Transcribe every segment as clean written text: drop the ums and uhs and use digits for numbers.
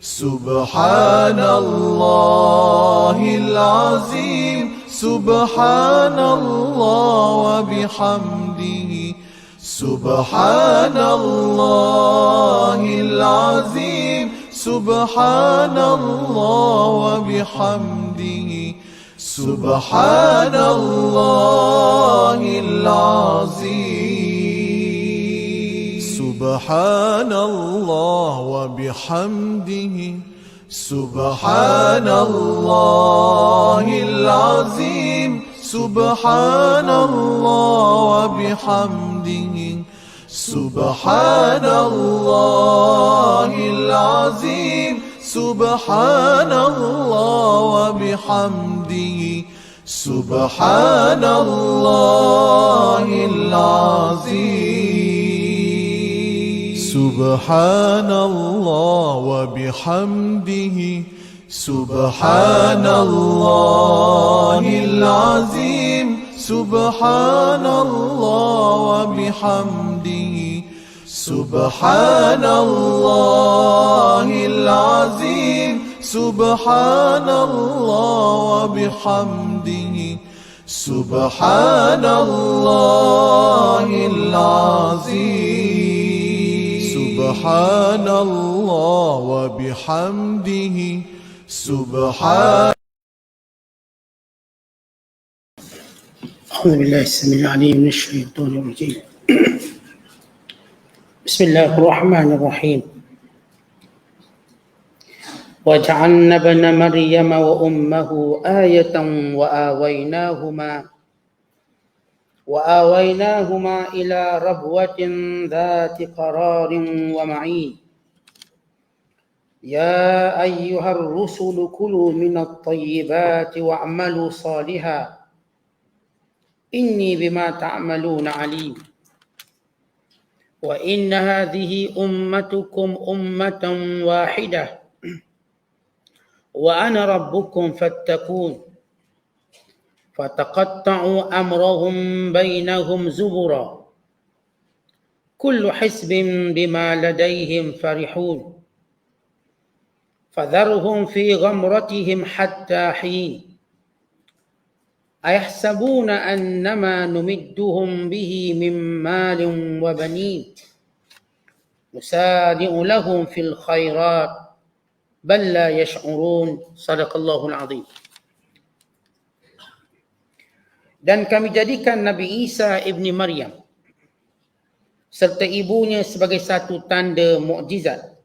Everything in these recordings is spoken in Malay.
سبحان الله العظيم سبحان الله وبحمده سبحان الله العظيم سبحان الله وبحمده سبحان الله العظيم سبحان الله وبحمده سبحان الله العظيم سبحان الله وبحمده سبحان الله العظيم سبحان الله وبحمده سبحان الله العظيم سبحان الله وبحمده سبحان الله العظيم سبحان الله وبحمده سبحان الله العظيم سبحان الله وبحمده سبحان الله العظيم سبحان الله وبحمده سبحان أعوذ بالله السميع العليم من الشيطان الرجيم. بسم الله الرحمن الرحيم. وجعلنا ابن مريم وأمه آية وآويناهما إلى ربوة ذات قرار ومعين. يا أيها الرسل كلوا من الطيبات واعملوا صالحا إني بما تعملون عليم. وإن هذه أمتكم أمة واحدة وأنا ربكم فاتقون. فتقطعوا أمرهم بينهم زبرا كل حزب بما لديهم فرحون. فذرهم في غمرتهم حتى حين. أيحسبون أنما نمدهم به من مال وبنين نسارع لهم في الخيرات بل لا يشعرون. صدق Allahul Azim. Dan kami jadikan Nabi Isa ibni Maryam serta ibunya sebagai satu tanda mukjizat,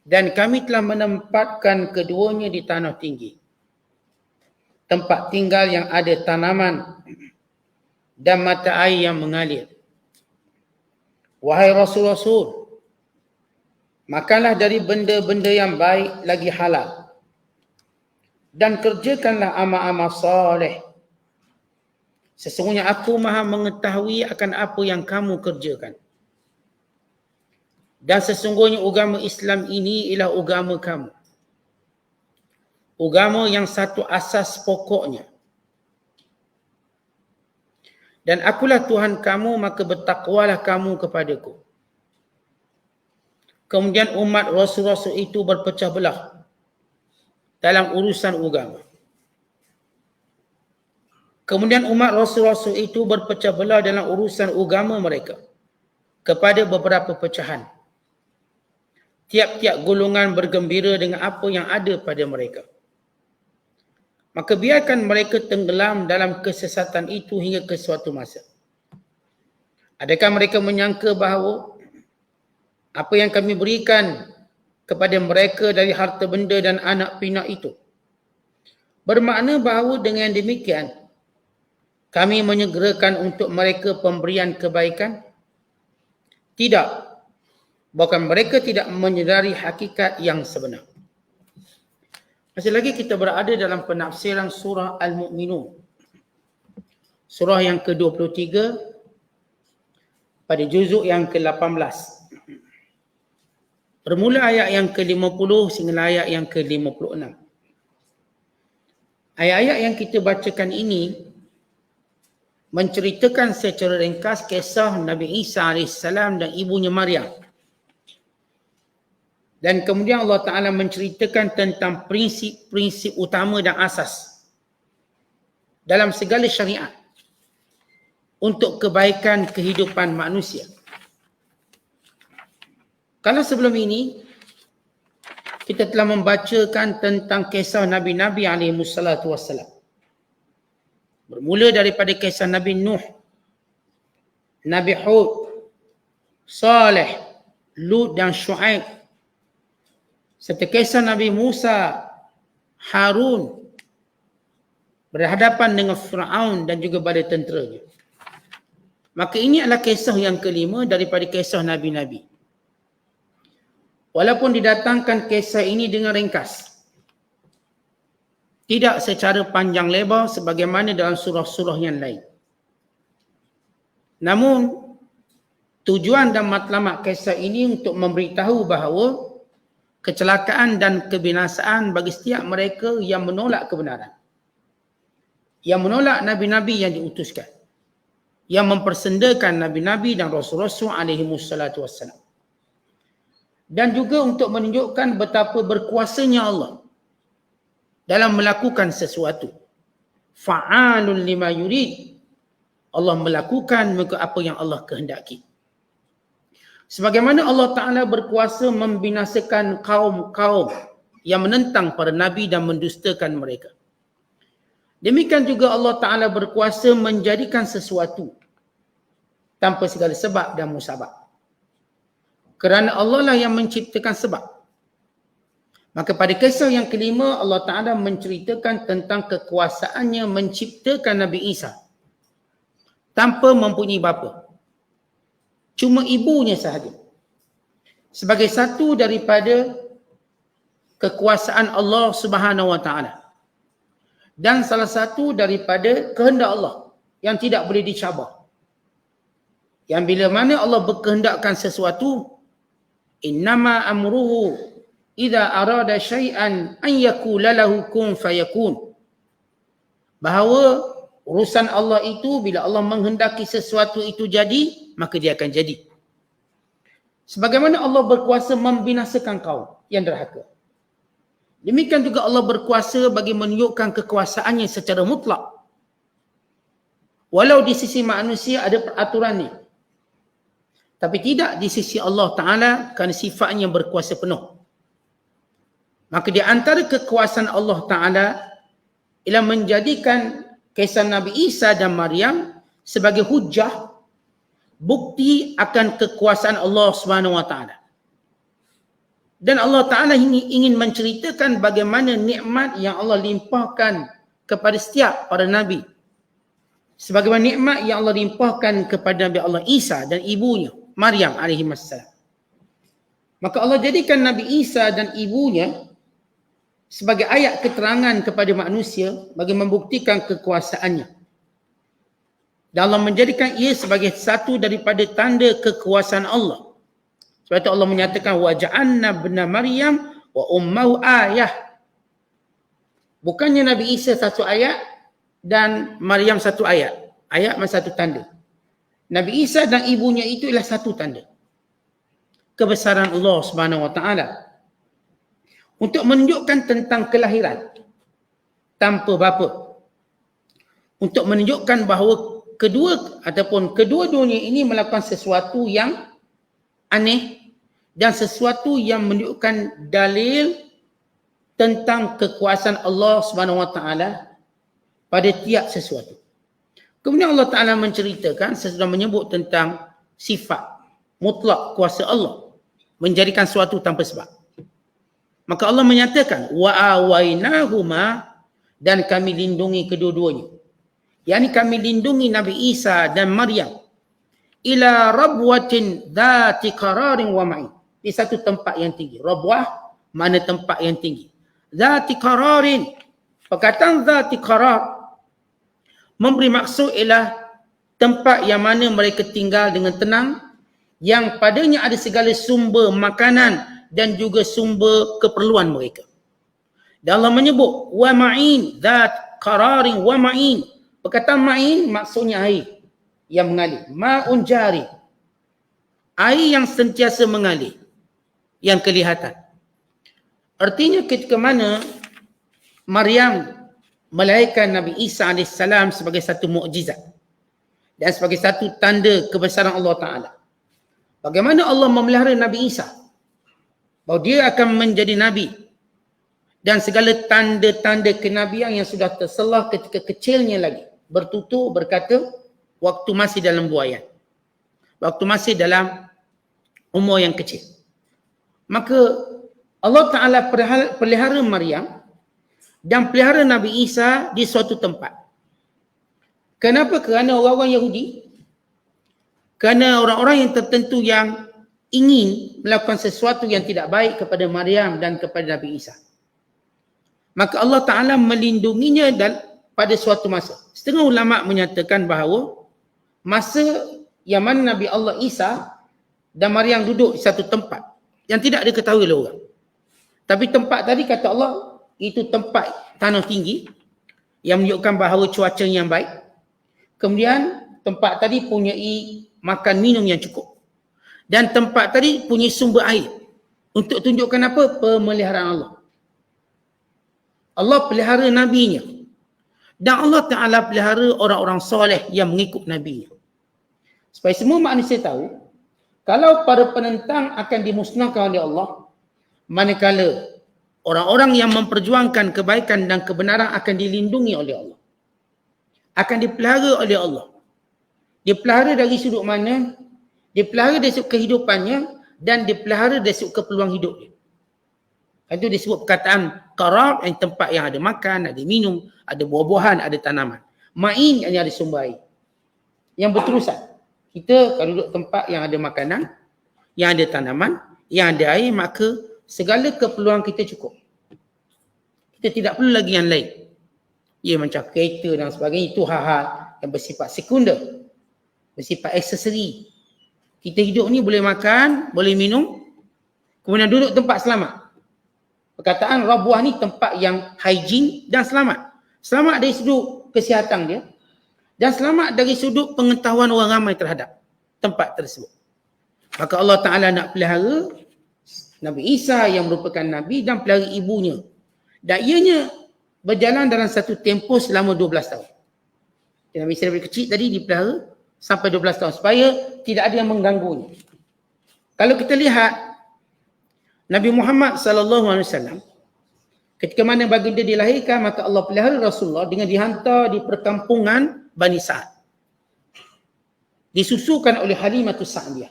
dan kami telah menempatkan keduanya di tanah tinggi, tempat tinggal yang ada tanaman dan mata air yang mengalir. Wahai Rasul-Rasul, makanlah dari benda-benda yang baik lagi halal, dan kerjakanlah amal-amal soleh. Sesungguhnya aku maha mengetahui akan apa yang kamu kerjakan. Dan sesungguhnya agama Islam ini ialah agama kamu, agama yang satu asas pokoknya. Dan akulah Tuhan kamu, maka bertakwalah kamu kepadaku. Kemudian umat Rasul-Rasul itu berpecah belah dalam urusan agama. Kemudian umat Rasul-Rasul itu berpecah belah dalam urusan agama mereka kepada beberapa pecahan. Tiap-tiap golongan bergembira dengan apa yang ada pada mereka. Maka biarkan mereka tenggelam dalam kesesatan itu hingga ke suatu masa. Adakah mereka menyangka bahawa apa yang kami berikan kepada mereka dari harta benda dan anak pinak itu bermakna bahawa dengan demikian kami menyegerakan untuk mereka pemberian kebaikan? Tidak. Bahkan mereka tidak menyedari hakikat yang sebenar. Masih lagi kita berada dalam penafsiran surah Al-Mu'minun. Surah yang ke-23 pada juzuk yang ke-18. Bermula ayat yang ke-50 sehingga ayat yang ke-56. Ayat-ayat yang kita bacakan ini menceritakan secara ringkas kisah Nabi Isa AS dan ibunya Maryam Dan kemudian Allah Ta'ala menceritakan tentang prinsip-prinsip utama dan asas dalam segala syariat untuk kebaikan kehidupan manusia. Kalau sebelum ini kita telah membacakan tentang kisah Nabi-Nabi alaihissalatu wassalam. Bermula daripada kisah Nabi Nuh, Nabi Hud, Saleh, Lut dan Shu'aib, serta kisah Nabi Musa, Harun berhadapan dengan Fir'aun dan juga bala tenteranya. Maka ini adalah kisah yang kelima daripada kisah Nabi-Nabi. Walaupun didatangkan kisah ini dengan ringkas, tidak secara panjang lebar sebagaimana dalam surah-surah yang lain. Namun, tujuan dan matlamat kisah ini untuk memberitahu bahawa kecelakaan dan kebinasaan bagi setiap mereka yang menolak kebenaran, yang menolak Nabi-Nabi yang diutuskan, yang mempersendakan Nabi-Nabi dan Rasul-Rasul alaihissalatu wassalam. Dan juga untuk menunjukkan betapa berkuasanya Allah dalam melakukan sesuatu. Fa'alun lima yurid. Allah melakukan apa yang Allah kehendaki. Sebagaimana Allah Ta'ala berkuasa membinasakan kaum-kaum yang menentang para Nabi dan mendustakan mereka. Demikian juga Allah Ta'ala berkuasa menjadikan sesuatu tanpa segala sebab dan musabab. Kerana Allah lah yang menciptakan sebab. Maka pada kisah yang kelima, Allah Ta'ala menceritakan tentang kekuasaannya menciptakan Nabi Isa tanpa mempunyai bapa. Cuma ibunya sahaja. Sebagai satu daripada kekuasaan Allah Subhanahu Wa Ta'ala. Dan salah satu daripada kehendak Allah yang tidak boleh dicabar. Yang bila mana Allah berkehendakkan sesuatu, innama amruhu idza arada syai'an an yaqula lahu kun fayakun. Bahawa urusan Allah itu bila Allah menghendaki sesuatu itu jadi, maka dia akan jadi. Sebagaimana Allah berkuasa membinasakan kaum yang derhaka, demikian juga Allah berkuasa bagi menunjukkan kekuasaannya secara mutlak. Walau di sisi manusia ada peraturannya, tapi tidak di sisi Allah Ta'ala kerana sifatnya berkuasa penuh. Maka di antara kekuasaan Allah Ta'ala ialah menjadikan kisah Nabi Isa dan Maryam sebagai hujah, bukti akan kekuasaan Allah Subhanahu Wa Ta'ala. Dan Allah Ta'ala ingin menceritakan bagaimana nikmat yang Allah limpahkan kepada setiap para Nabi. Sebagaimana nikmat yang Allah limpahkan kepada Nabi Allah Isa dan ibunya, Maryam alaihissalam. Maka Allah jadikan Nabi Isa dan ibunya sebagai ayat keterangan kepada manusia bagi membuktikan kekuasaannya. Dan Allah menjadikan ia sebagai satu daripada tanda kekuasaan Allah. Sebab itu Allah menyatakan wa ja'alna ibna Maryam wa ummuhu ayah. Bukannya Nabi Isa satu ayat dan Maryam satu ayat. Ayat macam satu tanda. Nabi Isa dan ibunya itu ialah satu tanda kebesaran Allah Subhanahu Wa Ta'ala. Untuk menunjukkan tentang kelahiran tanpa bapa. Untuk menunjukkan bahawa kedua-duanya ini melakukan sesuatu yang aneh dan sesuatu yang menunjukkan dalil tentang kekuasaan Allah Subhanahu Wa Ta'ala pada tiap sesuatu. Kemudian Allah Ta'ala menceritakan sesudah menyebut tentang sifat mutlak kuasa Allah menjadikan sesuatu tanpa sebab. Maka Allah menyatakan wa awainahuma, dan kami lindungi kedua-duanya. Yani kami lindungi Nabi Isa dan Maryam ila rabwatin dhati qararin wa ma'in. Di satu tempat yang tinggi. Rabwah mana tempat yang tinggi. Dhati qararin. Perkataan dhati qarar memberi maksud ialah tempat yang mana mereka tinggal dengan tenang, yang padanya ada segala sumber makanan dan juga sumber keperluan mereka. Dan Allah menyebut wa ma'in, dhat qararin wa ma'in. Perkataan ma'in maksudnya air yang mengalir. Ma'un jari. Air yang sentiasa mengalir, yang kelihatan. Artinya ketika mana Maryam melahirkan Nabi Isa AS sebagai satu mukjizat dan sebagai satu tanda kebesaran Allah Ta'ala. Bagaimana Allah memelihara Nabi Isa? Bahawa dia akan menjadi Nabi. Dan segala tanda-tanda kenabian yang sudah terselah ketika kecilnya lagi. Bertutur, berkata, waktu masih dalam buayan. Waktu masih dalam umur yang kecil. Maka Allah Ta'ala pelihara Maryam dan pelihara Nabi Isa di suatu tempat. Kenapa? Kerana orang-orang Yahudi, kerana orang-orang yang tertentu yang ingin melakukan sesuatu yang tidak baik kepada Maryam dan kepada Nabi Isa. Maka Allah Ta'ala melindunginya dan pada suatu masa. Setengah ulama menyatakan bahawa masa yang mana Nabi Allah Isa dan Maryam duduk di satu tempat yang tidak diketahui oleh orang. Tapi tempat tadi kata Allah itu tempat tanah tinggi yang menunjukkan bahawa cuaca yang baik. Kemudian tempat tadi punyai makan minum yang cukup. Dan tempat tadi punya sumber air. Untuk tunjukkan apa? Pemeliharaan Allah. Allah pelihara nabinya. Dan Allah Ta'ala pelihara orang-orang soleh yang mengikut nabinya. Supaya semua manusia tahu, kalau para penentang akan dimusnahkan oleh Allah, manakala orang-orang yang memperjuangkan kebaikan dan kebenaran akan dilindungi oleh Allah. Akan dipelihara oleh Allah. Dipelihara dari sudut mana? Dipelihara dari sudut kehidupannya dan dipelihara dari sudut keperluan hidupnya. Itu disebut perkataan qarar, yang tempat yang ada makan, ada minum, ada buah-buahan, ada tanaman. Ma'in yang ada sumber air. Yang berterusan. Kita kalau duduk tempat yang ada makanan, yang ada tanaman, yang ada air, maka segala keperluan kita cukup. Kita tidak perlu lagi yang lain. Ya, macam kereta dan sebagainya, itu hal-hal yang bersifat sekunder. Bersifat aksesori. Kita hidup ni boleh makan, boleh minum, kemudian duduk tempat selamat. Perkataan Rabuah ni tempat yang hygiene dan selamat. Selamat dari sudut kesihatan dia dan selamat dari sudut pengetahuan orang ramai terhadap tempat tersebut. Maka Allah Ta'ala nak pelihara Nabi Isa yang merupakan Nabi dan pelihara ibunya. Dan ianya berjalan dalam satu tempoh selama 12 tahun. Nabi Isa dari kecil tadi dipelihara sampai 12 tahun supaya tidak ada yang mengganggunya. Kalau kita lihat Nabi Muhammad SAW ketika mana baginda dilahirkan, maka Allah pelihara Rasulullah dengan dihantar di perkampungan Bani Sa'ad. Disusukan oleh Halimatus Sa'diyah.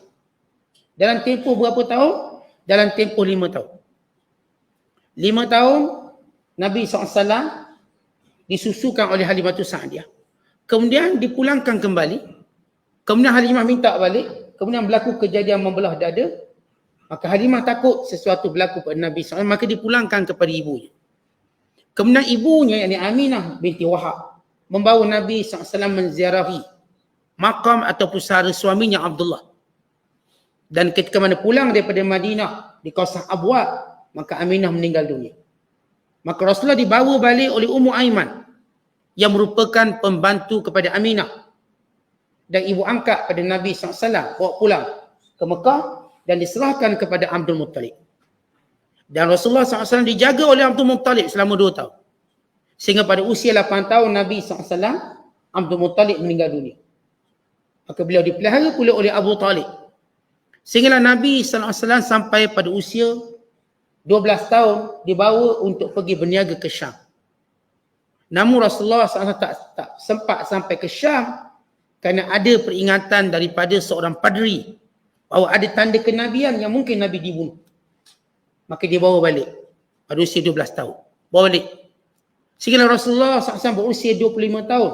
Dalam tempoh berapa tahun? Dalam tempoh 5 tahun. 5 tahun Nabi SAW disusukan oleh Halimatus Sa'diyah. Kemudian dipulangkan kembali. Kemudian Halimah minta balik. Kemudian berlaku kejadian membelah dada. Maka Halimah takut sesuatu berlaku pada Nabi SAW, maka dipulangkan kepada ibunya. Kemudian ibunya, yakni Aminah binti Wahab, membawa Nabi SAW menziarahi makam atau pusara suaminya Abdullah. Dan ketika mana pulang daripada Madinah di kawasan Abwa, maka Aminah meninggal dunia. Maka Rasulullah dibawa balik oleh Ummu Aiman yang merupakan pembantu kepada Aminah dan ibu angkat pada Nabi SAW, bawa pulang ke Mekah dan diserahkan kepada Abdul Muttalib. Dan Rasulullah SAW dijaga oleh Abdul Muttalib selama 2 tahun. Sehingga pada usia 8 tahun Nabi SAW, Abdul Muttalib meninggal dunia. Maka beliau dipelihara pula oleh Abu Talib. Sehinggalah Nabi SAW sampai pada usia 12 tahun dibawa untuk pergi berniaga ke Syam. Namun Rasulullah SAW tak sempat sampai ke Syam kerana ada peringatan daripada seorang padri bahawa ada tanda kenabian yang mungkin Nabi dibunuh. Maka dia bawa balik pada usia 12 tahun. Bawa balik. Sehingga Rasulullah SAW berusia 25 tahun.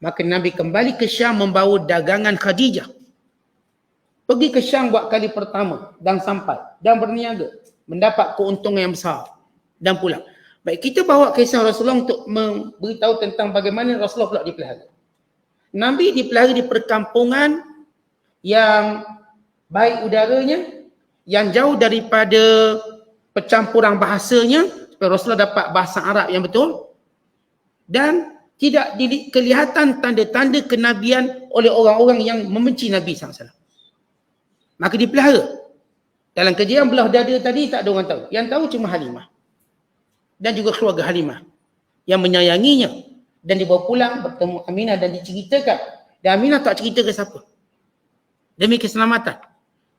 Maka Nabi kembali ke Syam membawa dagangan Khadijah. Pergi ke Syam buat kali pertama dan sampai dan berniaga. Mendapat keuntungan yang besar dan pulang. Baik, kita bawa kisah Rasulullah untuk memberitahu tentang bagaimana Rasulullah pula dipelihara. Nabi dipelihara di perkampungan yang baik udaranya, yang jauh daripada percampuran bahasanya, supaya Rasulullah dapat bahasa Arab yang betul, dan tidak kelihatan tanda-tanda kenabian oleh orang-orang yang membenci Nabi SAW. Maka dipelihara. Dalam kejadian belah dada tadi tak ada orang tahu. Yang tahu cuma Halimah. dan juga keluarga Halimah yang menyayanginya, dan dibawa pulang bertemu Aminah dan diceritakan. Dan Aminah tak cerita ke siapa demi keselamatan.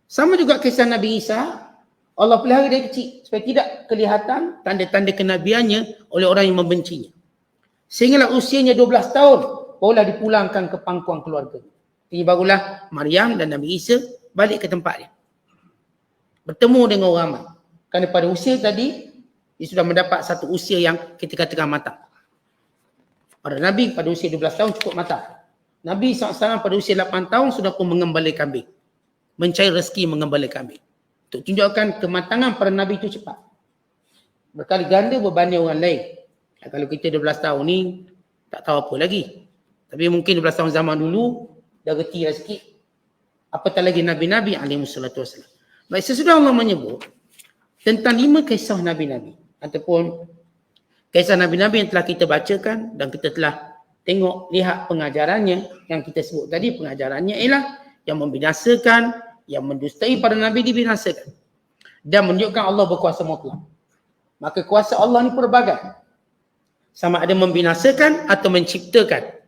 Sama juga kisah Nabi Isa, Allah pelihara dia kecil supaya tidak kelihatan tanda-tanda kenabiannya oleh orang yang membencinya. Sehinggalah usianya 12 tahun barulah dipulangkan ke pangkuan keluarga. Jadi barulah Maryam dan Nabi Isa balik ke tempatnya, bertemu dengan orang ramai. Kerana pada usia tadi dia sudah mendapat satu usia yang kita katakan matang. Pada Nabi pada usia 12 tahun cukup matang. Nabi SAW pada usia 8 tahun sudah pun mengembala kambing, mencari rezeki mengembala kambing. Untuk tunjukkan kematangan para Nabi itu cepat, berkali ganda berbanding orang lain. Kalau kita 12 tahun ni tak tahu apa lagi, tapi mungkin 12 tahun zaman dulu dah reti lah sikit. Apatah lagi Nabi-Nabi alaihissalatu wassalam. Baik, sesudah Allah menyebut tentang 5 kisah Nabi-Nabi ataupun kisah Nabi-Nabi yang telah kita bacakan dan kita telah lihat pengajarannya, yang kita sebut tadi pengajarannya ialah yang membinasakan, yang mendustai pada Nabi dibinasakan, dan menunjukkan Allah berkuasa mutlak. Maka kuasa Allah ni pelbagai, sama ada membinasakan atau menciptakan.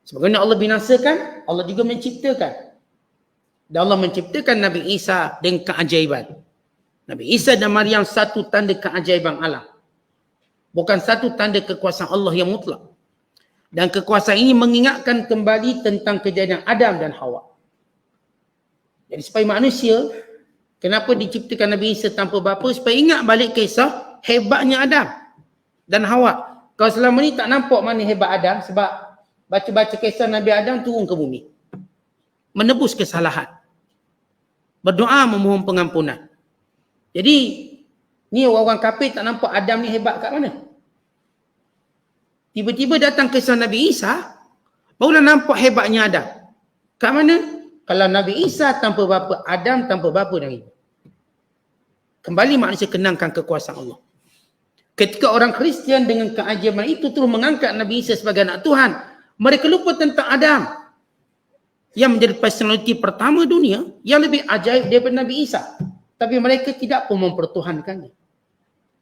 Sebagaimana Allah binasakan, Allah juga menciptakan. Dan Allah menciptakan Nabi Isa dengan keajaiban. Nabi Isa dan Maryam satu tanda keajaiban alam, bukan satu tanda kekuasaan Allah yang mutlak. Dan kekuasaan ini mengingatkan kembali tentang kejadian Adam dan Hawa. Jadi supaya manusia, kenapa diciptakan Nabi Isa tanpa bapa? Supaya ingat balik kisah hebatnya Adam dan Hawa. Kalau selama ni tak nampak mana hebat Adam, sebab baca-baca kisah Nabi Adam turun ke bumi, menebus kesalahan, berdoa memohon pengampunan. Jadi ni orang-orang kafir tak nampak Adam ni hebat kat mana. Tiba-tiba datang kisah Nabi Isa, barulah nampak hebatnya Adam. Kat mana? Kalau Nabi Isa tanpa bapa, Adam tanpa bapa dan ibu. Kembali manusia kenangkan kekuasaan Allah. Ketika orang Kristian dengan keajaiban itu terus mengangkat Nabi Isa sebagai anak Tuhan, mereka lupa tentang Adam yang menjadi personaliti pertama dunia yang lebih ajaib daripada Nabi Isa. Tapi mereka tidak pun mempertuhankannya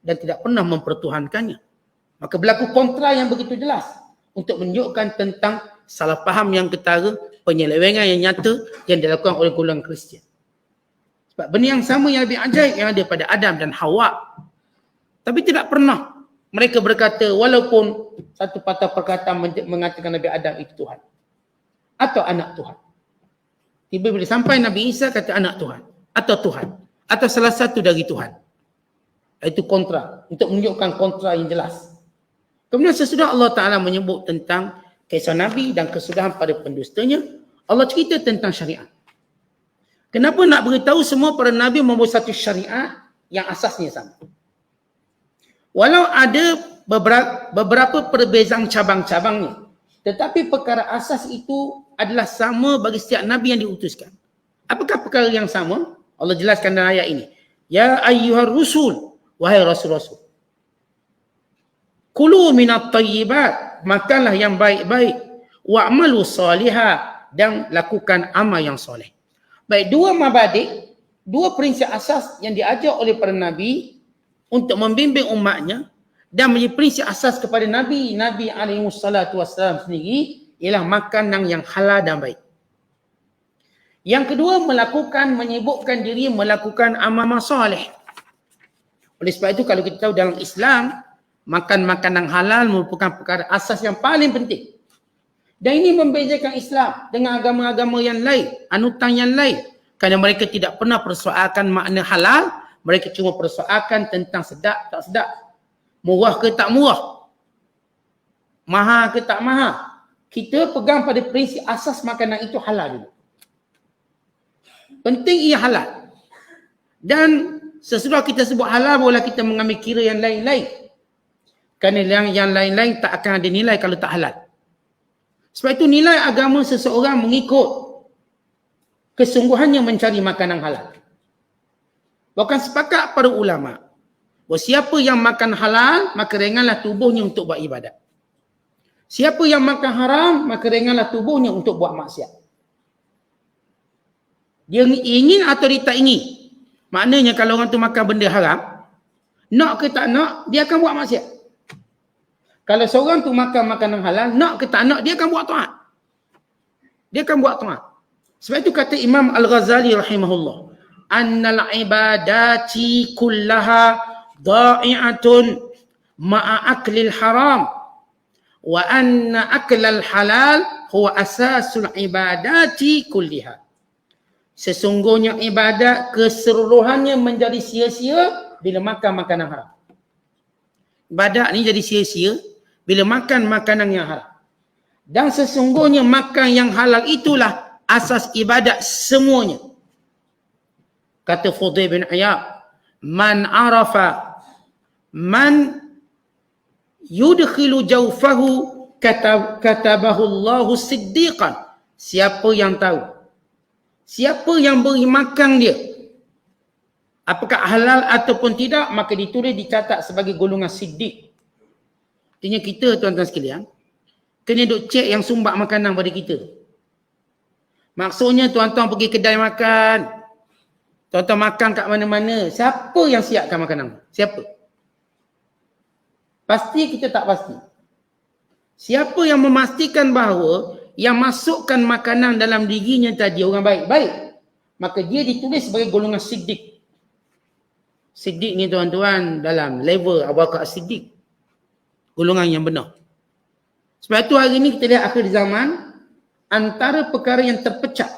dan tidak pernah mempertuhankannya. Maka berlaku kontra yang begitu jelas untuk menunjukkan tentang salah faham yang ketara, penyelewengan yang nyata yang dilakukan oleh golongan Kristian. Sebab benda yang sama yang lebih ajaib yang ada pada Adam dan Hawa. Tapi tidak pernah mereka berkata, walaupun satu patah perkataan mengatakan Nabi Adam itu Tuhan atau anak Tuhan. Tiba-tiba sampai Nabi Isa kata anak Tuhan atau Tuhan atau salah satu dari Tuhan. Itu kontra, untuk menunjukkan kontra yang jelas. Kemudian sesudah Allah Ta'ala menyebut tentang kisah Nabi dan kesudahan pada pendustanya, Allah cerita tentang syariat. Kenapa nak beritahu semua para Nabi membawa satu syariat yang asasnya sama? Walau ada beberapa perbezaan cabang-cabangnya, tetapi perkara asas itu adalah sama bagi setiap Nabi yang diutuskan. Apakah perkara yang sama? Allah jelaskan dalam ayat ini. Ya ayyuhar rusul, wahai rasul-rasul. Kulu minat tayyibat, makanlah yang baik-baik. Wa'malu salihah, dan lakukan amal yang soleh. Baik, dua mabadik, dua prinsip asas yang diajar oleh para Nabi untuk membimbing umatnya dan menjadi prinsip asas kepada Nabi alaihissalam sendiri ialah makanan yang halal dan baik. Yang kedua, menyibukkan diri melakukan amal soleh. Oleh sebab itu kalau kita tahu dalam Islam, makan makanan halal merupakan perkara asas yang paling penting. Dan ini membezakan Islam dengan agama-agama yang lain, anutan yang lain. Kerana mereka tidak pernah persoalkan makna halal, mereka cuma persoalkan tentang sedap tak sedap, murah ke tak murah, mahal ke tak mahal. Kita pegang pada prinsip asas makanan itu halal dulu. Penting ia halal. Dan sesudah kita sebut halal, barulah kita mengambil kira yang lain-lain. Kerana yang lain-lain tak akan ada nilai kalau tak halal. Sebab itu nilai agama seseorang mengikut kesungguhannya mencari makanan halal. Bahkan sepakat para ulama, bahawa siapa yang makan halal, maka ringanlah tubuhnya untuk buat ibadat. Siapa yang makan haram, maka ringanlah tubuhnya untuk buat maksiat. Dia ingin atau dia tak ingin. Maknanya kalau orang tu makan benda haram, Nak ke tak nak, dia akan buat maksiat. Kalau seorang tu makan makanan halal, nak ke tak nak, dia akan buat taat. Dia akan buat taat. Sebab itu kata Imam Al-Ghazali rahimahullah, annal ibadati kullaha da'i'atun ma'a aklil haram wa anna aklal halal huwa asasul ibadati kulliha. Sesungguhnya ibadat keseluruhannya menjadi sia-sia bila makan makanan haram. Ibadat ni jadi sia-sia bila makan makanan yang haram. Dan sesungguhnya makan yang halal itulah asas ibadat semuanya. Kata Fudail bin Iyad, man arafa man yudkhilu jawfahu katabahu Allahu siddiqan. Siapa yang tahu, siapa yang beri makan dia, apakah halal ataupun tidak, maka ditulis dicatat sebagai golongan siddiq. Artinya kita tuan-tuan sekalian kena duk cek yang sumbak makanan pada kita. Maksudnya tuan-tuan pergi kedai makan, tuan-tuan makan kat mana-mana, siapa yang siapkan makanan? Siapa? Pasti kita tak pasti. Siapa yang memastikan bahawa yang masukkan makanan dalam dirinya tadi orang baik-baik, maka dia ditulis sebagai golongan siddiq. Siddiq ni tuan-tuan dalam level Abu Bakar As-Siddiq, golongan yang benar. Sebab itu hari ni kita lihat akhir zaman, antara perkara yang terpecah,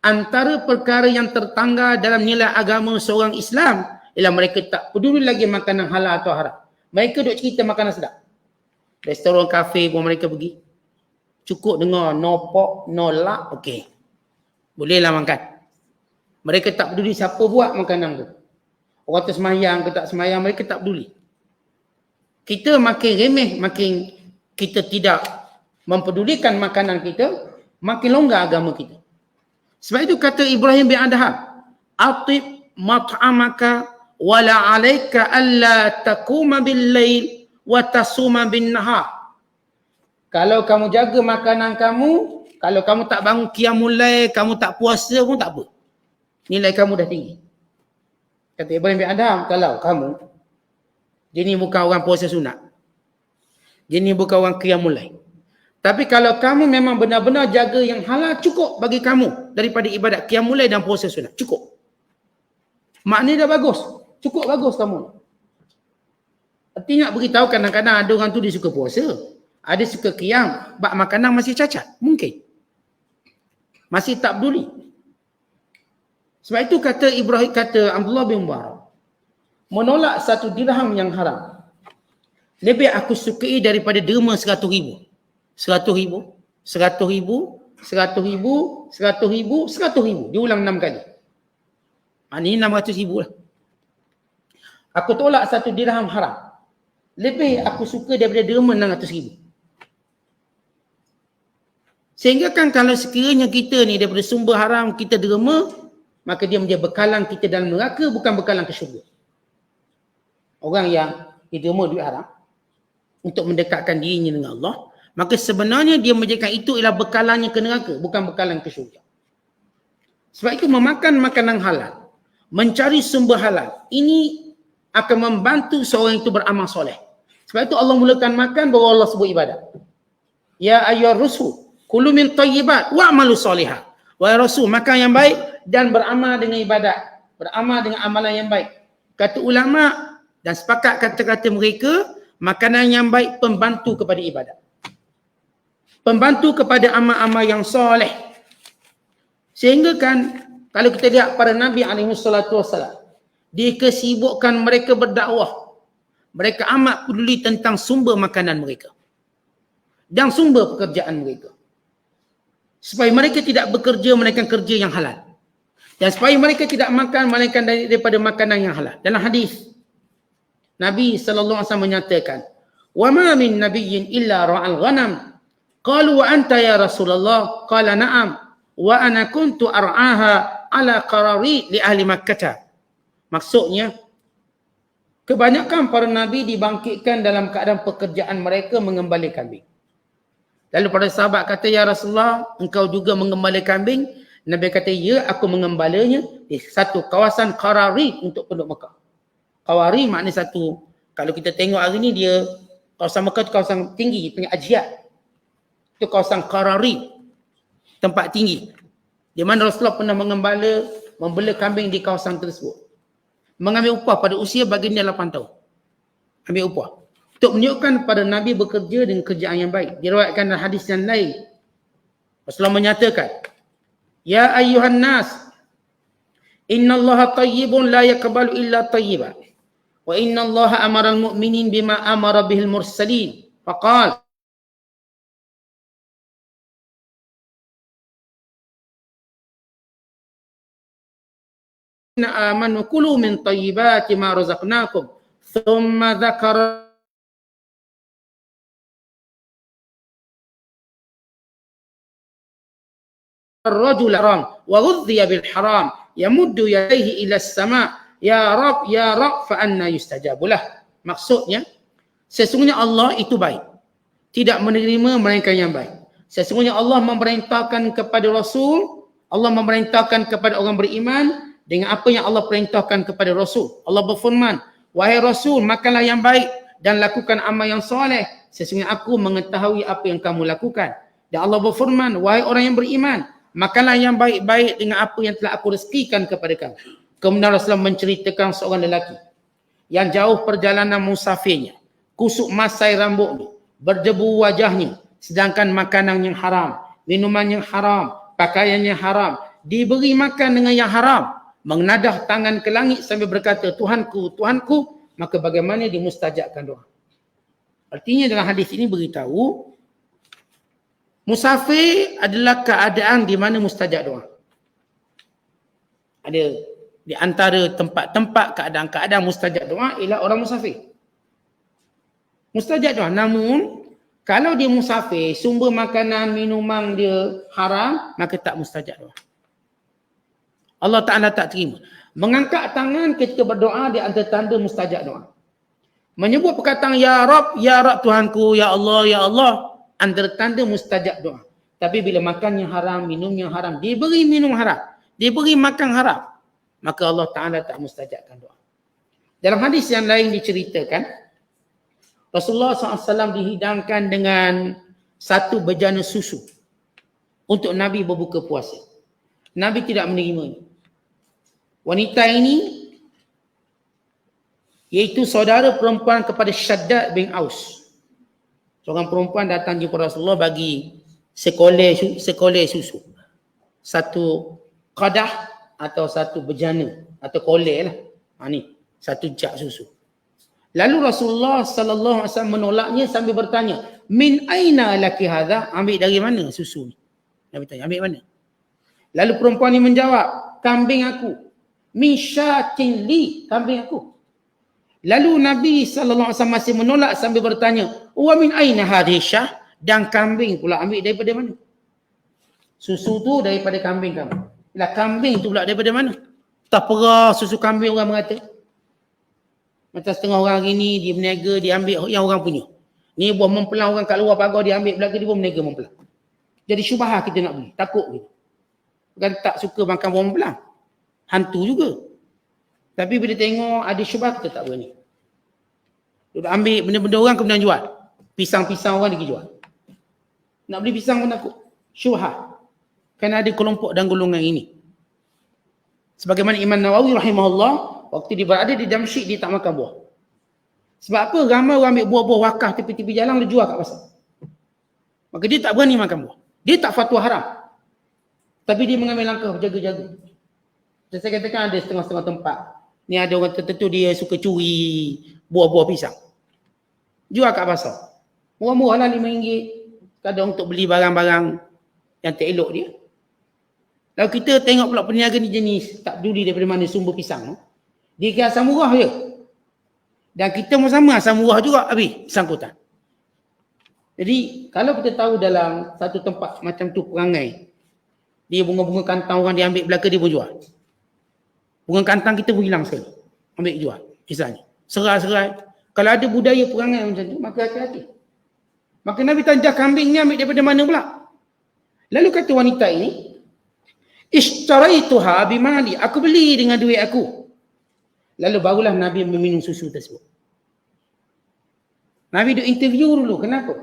antara perkara yang tertangga dalam nilai agama seorang Islam ialah mereka tak peduli lagi makanan halal atau haram. Mereka duk cerita makanan sedap. Restoran, kafe pun mereka pergi. Cukup dengar no pork, no lard, okey. Bolehlah makan. Mereka tak peduli siapa buat makanan tu. Orang tu semayang ke tak semayang, mereka tak peduli. Kita makin remeh, makin kita tidak mempedulikan makanan kita, makin longgar agama kita. Sebab itu kata Ibrahim bin Adham, atib mat'amaka wala alaika alla takuma bil lail wa tasuma bin nahar. Kalau kamu jaga makanan kamu, kalau kamu tak bangun qiyamul lail, kamu tak puasa pun tak apa. Nilai kamu dah tinggi. Kata Ibrahim bin Adham, kalau kamu, dia ni bukan orang puasa sunat, dia ni bukan orang qiyamul lail, tapi kalau kamu memang benar-benar jaga yang halal, cukup bagi kamu daripada ibadat qiyamul lail dan puasa sunat. Cukup. Maknanya dah bagus. Cukup bagus kamu. Artinya nak beritahu kadang-kadang ada orang tu dia suka puasa, ada suka qiyam, bak makanan masih cacat. Mungkin. Masih tak peduli. Sebab itu kata Ibrahim, kata Abdullah bin Mubarak, menolak 1 dirham yang haram lebih aku sukai daripada derma 100,000. 100,000, 100,000, 100,000, 100,000, 100,000. Diulang 6 kali. Ini 600,000 lah. Aku tolak 1 dirham haram. Lebih aku suka daripada derma 600,000. Sehingga kan kalau sekiranya kita ni daripada sumber haram kita derma, maka dia menjadi bekalan kita dalam neraka, bukan bekalan ke syurga. Orang yang derma duit haram untuk mendekatkan dirinya dengan Allah, maka sebenarnya dia menjadikan itu ialah bekalannya ke neraka, bukan bekalan ke syurga. Sebab itu memakan makanan halal, mencari sumber halal, ini akan membantu seorang itu beramal soleh. Sebab itu Allah mulakan makan baru Allah sebut ibadat. Ya ayyuhar rusul, kulu min thayyibat wa'malu solihah. Wahai Rasul, makan yang baik dan beramal dengan ibadat, beramal dengan amalan yang baik. Kata ulama dan sepakat kata-kata mereka, makanan yang baik pembantu kepada ibadat, pembantu kepada amal-amal yang soleh. Sehingga kan kalau kita lihat para Nabi SAW, dia kesibukkan mereka berdakwah, mereka amat peduli tentang sumber makanan mereka dan sumber pekerjaan mereka, supaya mereka tidak bekerja melainkan kerja yang halal, dan supaya mereka tidak makan melainkan daripada makanan yang halal. Dalam hadis Nabi SAW menyatakan, wa ma min nabiyyin illa ra'al ghanam. Qalu wa anta ya Rasulullah? Qala na'am. Wa ana kuntu ar'aha ala qarari li ahli Makkah. Maksudnya, kebanyakan para nabi dibangkitkan dalam keadaan pekerjaan mereka mengembala kambing. Lalu para sahabat kata, ya Rasulullah, engkau juga mengembala kambing? Nabi kata, ya, aku mengembalanya di satu kawasan qarari untuk penduduk Mekah. Qawari makna satu. Kalau kita tengok hari ni dia kawasan Mekah tu kawasan tinggi, punya Ajiyat. Itu kawasan Qarari, tempat tinggi. Di mana Rasulullah pernah membela kambing di kawasan tersebut. Mengambil upah pada usia baginda 8 tahun. Ambil upah. Untuk menunjukkan pada Nabi bekerja dengan kerjaan yang baik. Diriwayatkan dalam hadis yang lain. Rasulullah menyatakan, Ya ayyuhan nas, innallaha tayyibun la yaqbalu illa tayyiban. Wa innallaha amara al-mu'minin bima amara bihil mursalin. Faqala amanu kulu min tayyibati ma razaqnakum thumma dzakara ar-rajul haram wa ghudhiya bil haram yamuddu yadayhi ila as-sama' ya rab fa anna yustajabu lah. Maksudnya sesungguhnya Allah itu baik, tidak menerima melainkan yang baik. Sesungguhnya Allah memerintahkan kepada Rasul, Allah memerintahkan kepada orang beriman dengan apa yang Allah perintahkan kepada Rasul. Allah berfirman, wahai Rasul, makanlah yang baik dan lakukan amal yang soleh. Sesungguhnya aku mengetahui apa yang kamu lakukan. Dan Allah berfirman, wahai orang yang beriman, makanlah yang baik-baik dengan apa yang telah aku rezekikan kepada kamu. Kemudian Rasulullah menceritakan seorang lelaki yang jauh perjalanan musafirnya, kusuk masai rambutnya, berdebu wajahnya, sedangkan makanan yang haram, minuman yang haram, pakaian yang haram, diberi makan dengan yang haram, mengenadah tangan ke langit sambil berkata, Tuhanku, Tuhanku, maka bagaimana dia mustajabkan doa. Artinya dalam hadis ini beritahu, musafir adalah keadaan di mana mustajab doa. Ada di antara tempat-tempat keadaan-keadaan mustajab doa ialah orang musafir. Mustajab doa. Namun, kalau dia musafir, sumber makanan, minuman dia haram, maka tak mustajab doa. Allah Ta'ala tak terima. Mengangkat tangan ketika berdoa di antara tanda mustajab doa. Menyebut perkataan Ya Rab Tuhanku, Ya Allah, antara tanda mustajab doa. Tapi bila makan yang haram, minum yang haram, diberi minum haram, diberi makan haram, maka Allah Ta'ala tak mustajabkan doa. Dalam hadis yang lain diceritakan, Rasulullah SAW dihidangkan dengan satu bejana susu untuk Nabi berbuka puasa. Nabi tidak menerimanya. Wanita ini iaitu saudara perempuan kepada Syaddad bin Aus. Seorang perempuan datang jumpa Rasulullah bagi sekoleh susu. Satu qadah atau satu bejana atau koleh lah. Ni satu jak susu. Lalu Rasulullah sallallahu alaihi wasallam menolaknya sambil bertanya, "Min aina laki hadha?" Ambil dari mana susu ni? Nabi tanya, ambil mana? Lalu perempuan ini menjawab, "Kambing aku." Min syatin li, kambing aku. Lalu Nabi sallallahu alaihi wasallam masih menolak sambil bertanya, "Wa min aina hadhihi syah?" Dan kambing pula ambil daripada mana? Susu tu daripada kambing kamu. Lah kambing tu pula daripada mana? Tak perah susu kambing orang mengata. Macam setengah orang hari ni dia berniaga, dia ambil yang orang punya. Ni buah mempelah orang kat luar pagar dia ambil belakang dia pun berniaga mempelah. Jadi syubhah kita nak beli, takut kita. Bukan tak suka makan buah mempelah. Hantu juga. Tapi bila tengok ada syubhah kita tak berani. Dia ambil benda-benda orang kemudian jual. Pisang-pisang orang dia jual. Nak beli pisang pun takut. Syubhah. Kan ada kelompok dan golongan ini. Sebagaimana Imam Nawawi rahimahullah, waktu dia berada di Damsyik dia tak makan buah. Sebab apa? Ramai orang ambil buah-buah wakaf tepi-tepi jalan dia jual kat pasar. Maka dia tak berani makan buah. Dia tak fatwa haram. Tapi dia mengambil langkah berjaga-jaga. Saya katakan ada setengah-setengah tempat. Ni ada orang tertentu dia suka curi buah-buah pisang. Jual kat pasar. Murah-murah lah RM5. Kadang untuk beli barang-barang yang tak elok dia. Lalu kita tengok pula peniaga ni jenis tak peduli daripada mana sumber pisang. Dia kira asam murah je. Dan kita pun sama asam murah juga habis sangkutan. Jadi kalau kita tahu dalam satu tempat macam tu perangai, dia bunga-bunga kantang orang dia ambil belaka dia pun jual. Bunga kantang kita pun hilang sekali. Ambil jual misalnya. Serai-serai. Kalau ada budaya perangai macam tu, maka hati-hati. Maka Nabi tanya kambing ni ambil daripada mana pula? Lalu kata wanita ini, "Ishtaraituha bimali." Aku beli dengan duit aku. lalu barulah Nabi meminum susu tersebut. Nabi duk interview dulu, kenapa?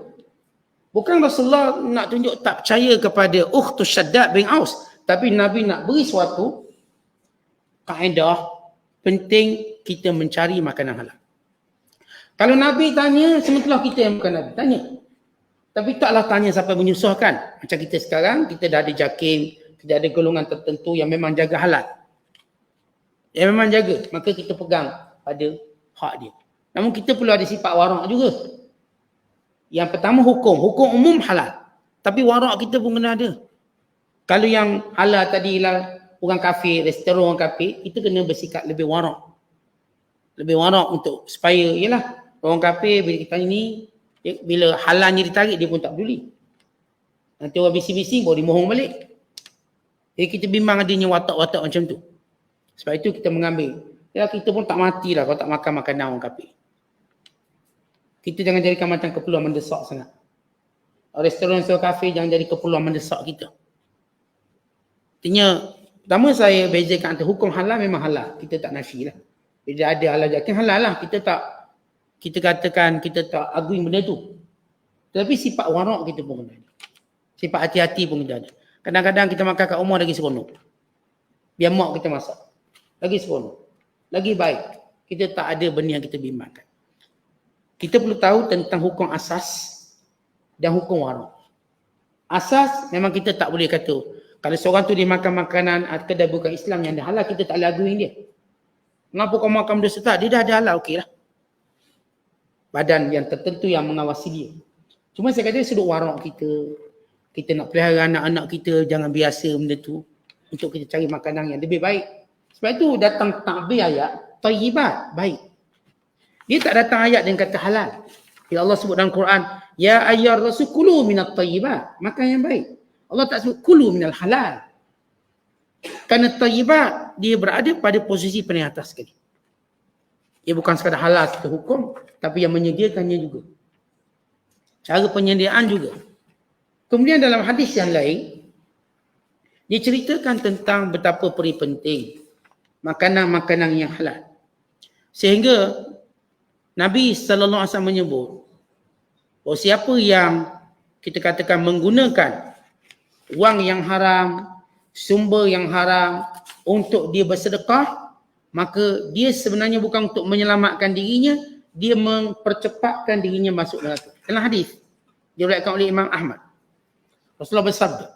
Bukan Rasulullah nak tunjuk tak percaya kepada Ukhtus Shaddad bin Aus, tapi Nabi nak beri suatu kaedah penting kita mencari makanan halal. Kalau Nabi tanya, sementara kita yang bukan Nabi, tanya. Tapi taklah tanya sampai menyusahkan. Macam kita sekarang, kita dah ada JAKIM, kita ada golongan tertentu yang memang jaga halal. Yang memang jaga, maka kita pegang pada hak dia. Namun kita perlu ada sifat warak juga. Yang pertama hukum umum halal. Tapi warak kita pun kena ada. Kalau yang halal tadi ialah orang kafir, restoran orang kafir, kita kena bersikap lebih warak. Lebih warak untuk supaya, ialah orang kafir bila kita ini, bila halalnya ditarik dia pun tak peduli. Nanti orang bising-bising baru dimohong balik. Jadi kita bimbang adanya watak-watak macam tu. Sebab itu kita mengambil. Ya kita pun tak matilah kalau tak makan makanan orang kafir. Kita jangan jadikan macam keperluan mendesak sangat. Restoran kafir jangan jadi keperluan mendesak kita. Artinya, pertama saya bezakan antara hukum halal memang halal. Kita tak nafilah. Bila ada halal jakin halal lah. Kita katakan kita tak agui benda tu. Tapi sifat warak kita pun kena ada. Sifat hati-hati pun kita ada. Kadang-kadang kita makan kat rumah lagi seronok. Biar mak kita masak. Lagi seronok. Lagi baik. Kita tak ada benda yang kita bimbangkan. Kita perlu tahu tentang hukum asas dan hukum warak. Asas memang kita tak boleh kata. Kalau seorang tu dia makan makanan kedai bukan Islam yang dah halal, kita tak boleh arguing dia. Kenapa kau makan benda setat? Dia dah ada halal, okey lah. Badan yang tertentu yang mengawasi dia. Cuma saya kata sudut warak kita nak pelihara anak-anak kita, jangan biasa benda tu. Untuk kita cari makanan yang lebih baik. Sebab itu datang takbir ayat, tayyibat, baik. Dia tak datang ayat dengan kata halal. Bila Allah sebut dalam Quran, ya ayyuhar rasul kulu minat tayyibat, makan yang baik. Allah tak sebut kulu minal halal. Kerana tayyibat, dia berada pada posisi paling atas sekali. Ia bukan sekadar halal secara hukum, tapi yang menyediakannya juga. Cara penyediaan juga. Kemudian dalam hadis yang lain, dia ceritakan tentang betapa penting makanan-makanan yang halal. Sehingga Nabi SAW menyebut bahawa siapa yang kita katakan menggunakan wang yang haram, sumber yang haram untuk dia bersedekah, maka dia sebenarnya bukan untuk menyelamatkan dirinya, dia mempercepatkan dirinya masuk neraka. Dalam hadis diriwayatkan oleh Imam Ahmad, Rasulullah bersabda,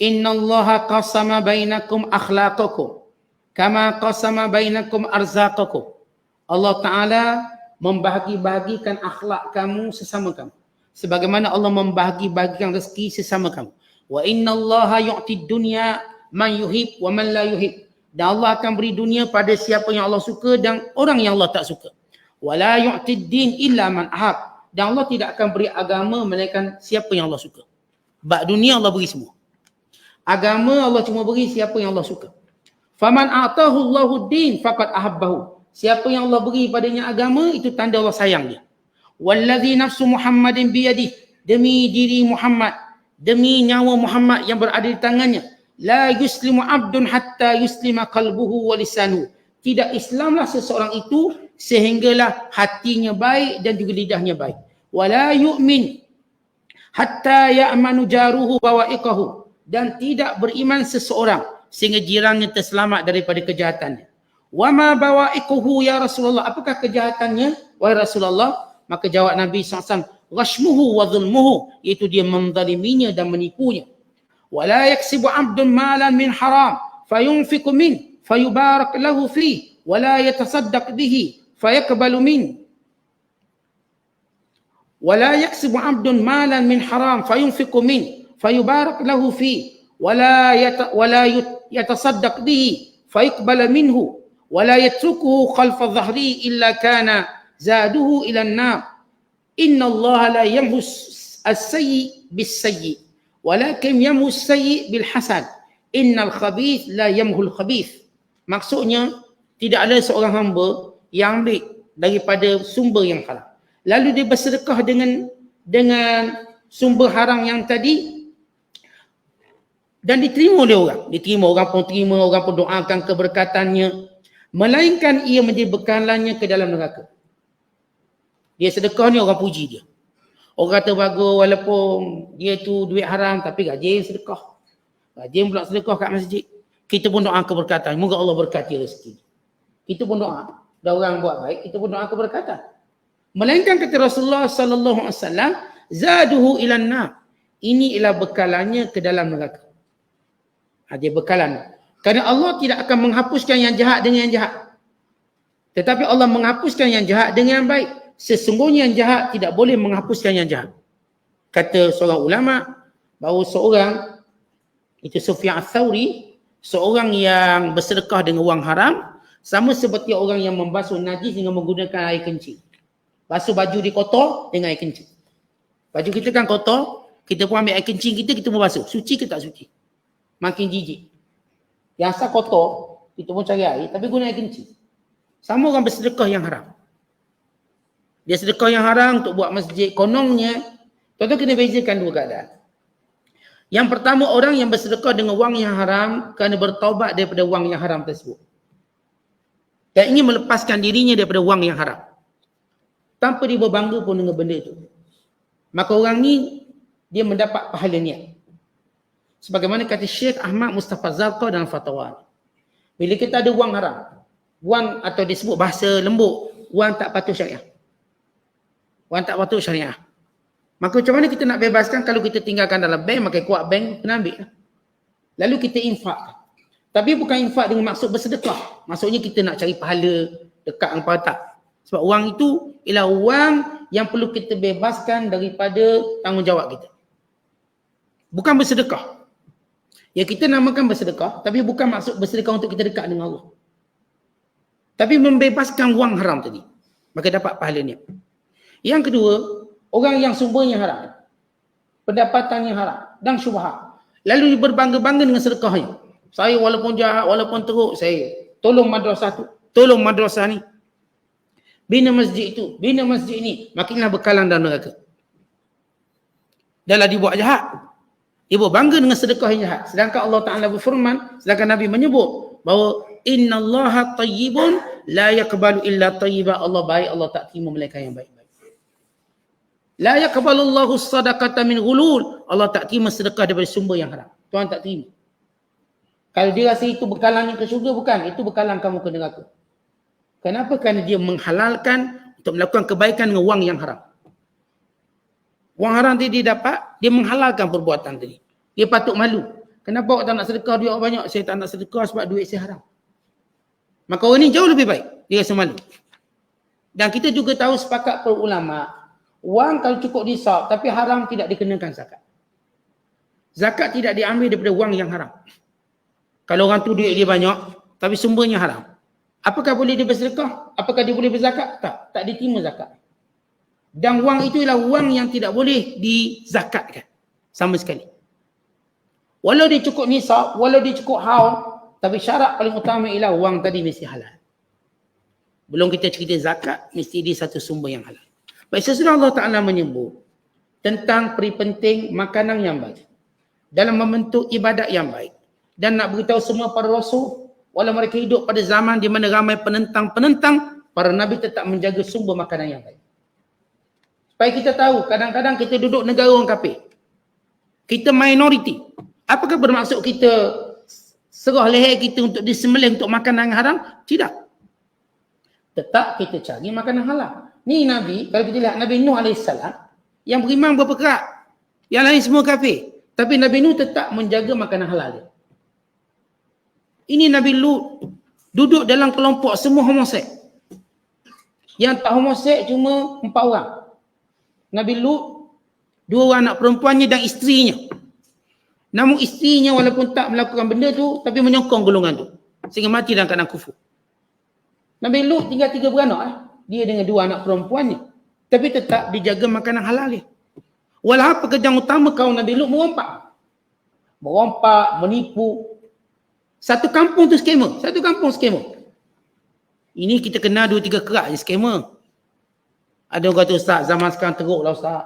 "Innallaha qasama bainakum akhlaqakum kama qasama bainakum arzaqakum." Allah Ta'ala membahagi-bahagikan akhlak kamu sesama kamu. Sebagaimana Allah membahagi-bahagikan rezeki sesama kamu. Wa innallaha yu'tid dunya man yuhib wa man la yuhib. Dan Allah akan beri dunia pada siapa yang Allah suka dan orang yang Allah tak suka. Wa la yu'tid din illa man ahab. Dan Allah tidak akan beri agama melainkan siapa yang Allah suka. Bak dunia Allah beri semua. Agama Allah cuma beri siapa yang Allah suka. Faman a'tahu Allahu din faqad ahabbahu. Siapa yang Allah beri padanya agama, itu tanda Allah sayang dia. Wallazi nafsu Muhammadin biyadih. Demi diri Muhammad, demi nyawa Muhammad yang berada di tangannya. La yuslimu abdun hatta yuslima qalbuhu wa lisanuhu. Tidak Islamlah seseorang itu sehinggalah hatinya baik dan juga lidahnya baik. Wala yu'min hatta ya'manu jaruhu bawa'iqahu. Dan tidak beriman seseorang sehingga jirannya terselamat daripada kejahatannya. Wa ma bawa'iquhu ya Rasulullah. Apakah kejahatannya wahai Rasulullah? Maka jawab Nabi SAW, ghashmuhu wa dhulmuhu, iaitu dia menzaliminya dan menipunya. Wa la yaksibu 'abdun malan min haram fayunfiqu min fayubarak lahu fi wa la yatasaddaq bihi fayaqbalu min. Wa la yaksibu 'abdun malan min haram fayunfiqu min fayubarak lahu fi wa la yatasaddaq bihi fayaqbala minhu. ولا يتركه خلف ظهري إلا كان زاده إلى النار إن الله لا يمحو السيء بالسيء ولكن يمحو السيء بالحسن إن الخبيث لا يمحو الخبيث. Maksudnya tidak ada seorang hamba yang ambil daripada sumber yang haram lalu dia bersedekah dengan sumber haram yang tadi dan diterima oleh orang. Diterima, orang pun terima, orang pun doakan keberkatannya. melainkan ia menjadi bekalannya ke dalam neraka. Dia sedekah ni orang puji dia. Orang kata bagus walaupun dia tu duit haram tapi rajin sedekah. Rajin pula sedekah kat masjid. Kita pun doa keberkatan. Moga Allah berkati rezeki. Kita pun doa. Dan orang buat baik, kita pun doa keberkatan. Melainkan kata Rasulullah sallallahu alaihi wasallam, zaduhu ilan nar. Ini ialah bekalannya ke dalam neraka. Dia bekalan. Kerana Allah tidak akan menghapuskan yang jahat dengan yang jahat. Tetapi Allah menghapuskan yang jahat dengan yang baik. Sesungguhnya yang jahat tidak boleh menghapuskan yang jahat. Kata seorang ulama bahawa seorang, itu Sufyan Ats-Tsauri, seorang yang bersedekah dengan wang haram sama seperti orang yang membasuh najis dengan menggunakan air kencing. Basuh baju di kotor dengan air kencing. Baju kita kan kotor, kita pun ambil air kencing kita pun basuh. Suci ke tak suci? Makin jijik. Yang asal kotor, kita pun cari air tapi guna air kencing. Sama orang bersedekah yang haram. Dia sedekah yang haram untuk buat masjid. Konongnya, tuan-tuan kena bezakan dua keadaan. Yang pertama, orang yang bersedekah dengan wang yang haram kerana bertaubat daripada wang yang haram tersebut. Dan ingin melepaskan dirinya daripada wang yang haram. Tanpa dia berbangga pun dengan benda itu. Maka orang ni, dia mendapat pahala niat. Sebagaimana kata Syekh Ahmad Mustafa Zarqa dalam fatwa. Bila kita ada wang haram, wang atau disebut bahasa lembut, wang tak patuh syariah. Wang tak patuh syariah. Maka macam mana kita nak bebaskan kalau kita tinggalkan dalam bank, makin kuat bank, kena ambil. Lalu kita infak. Tapi bukan infak dengan maksud bersedekah. Maksudnya kita nak cari pahala dekat apa tak. Sebab wang itu ialah wang yang perlu kita bebaskan daripada tanggungjawab kita. Bukan bersedekah. Ya kita namakan bersedekah, tapi bukan maksud bersedekah untuk kita dekat dengan Allah. Tapi membebaskan wang haram tadi. Maka dapat pahalanya. Yang kedua, orang yang sumbernya haram. Pendapatannya haram dan syubhat. Lalu dia berbangga-bangga dengan sedekahnya. Saya walaupun jahat, walaupun teruk, saya tolong madrasah tu, tolong madrasah ni. Bina masjid itu, bina masjid ni. Makinlah bekalan dalam neraka. Dahlah dibuat jahat. Dia berbangga dengan sedekah yang jahat. Sedangkan Allah Ta'ala berfirman, sedangkan Nabi menyebut bahawa innallaha tayyibun la yaqbalu illa tayyiba. Allah baik, Allah tak terima melainkan yang baik-baik. La yaqbalullahu sadaqata min ghulul. Allah tak terima sedekah daripada sumber yang haram. Tuhan tak terima. Kalau dia rasa itu bekalannya ke syurga, bukan. Itu bekalan kamu ke neraka. Kenapa? Kerana dia menghalalkan untuk melakukan kebaikan dengan wang yang haram. Wang haram tadi dia dapat, dia menghalalkan perbuatan tadi. Dia patut malu. Kenapa awak tak nak sedekah duit awak banyak? Saya tak nak sedekah sebab duit saya haram. Maka orang ini jauh lebih baik. Dia rasa malu. Dan kita juga tahu sepakat para ulama, wang kalau cukup nisab tapi haram tidak dikenakan zakat. Zakat tidak diambil daripada wang yang haram. Kalau orang tu duit dia banyak tapi sumbernya haram. Apakah boleh dia bersedekah? Apakah dia boleh berzakat? Tak. Tak diterima zakat. Dan wang itu ialah wang yang tidak boleh dizakatkan. Sama sekali. Walau dia cukup nisab, walau dia cukup haul, tapi syarat paling utama ialah wang tadi mesti halal. Belum kita cerita zakat, mesti dia satu sumber yang halal. Baik, sesudah Allah Ta'ala menyebut tentang peri penting makanan yang baik dalam membentuk ibadat yang baik. Dan nak beritahu semua para rasul, walau mereka hidup pada zaman di mana ramai penentang-penentang, para nabi tetap menjaga sumber makanan yang baik. Supaya kita tahu, kadang-kadang kita duduk negara orang kafir. Kita minoriti. Apakah bermaksud kita serah leher kita untuk disembelih untuk makanan yang haram? Tidak. Tetap kita cari makanan halal. Ni Nabi, kalau kita lihat Nabi Nuh AS, yang beriman berapa kerat? Yang lain semua kafir. Tapi Nabi Nuh tetap menjaga makanan halal dia. Ini Nabi Lut duduk dalam kelompok semua homoseks. Yang tak homoseks cuma 4 orang. Nabi Lut, 2 orang anak perempuannya dan isterinya. Namun isterinya walaupun tak melakukan benda tu, tapi menyokong golongan tu. Sehingga mati dalam keadaan kufur. Nabi Lut tinggal 3 beranak. Dia dengan 2 anak perempuannya. Tapi tetap dijaga makanan halal dia. Walau pekerjaan utama kaum Nabi Lut merompak. Merompak, menipu. Satu kampung tu skamer. Satu kampung skamer. Ini kita kenal 2-3 kerak je skamer. Ada orang kata, Ustaz, zaman sekarang teruk lah Ustaz.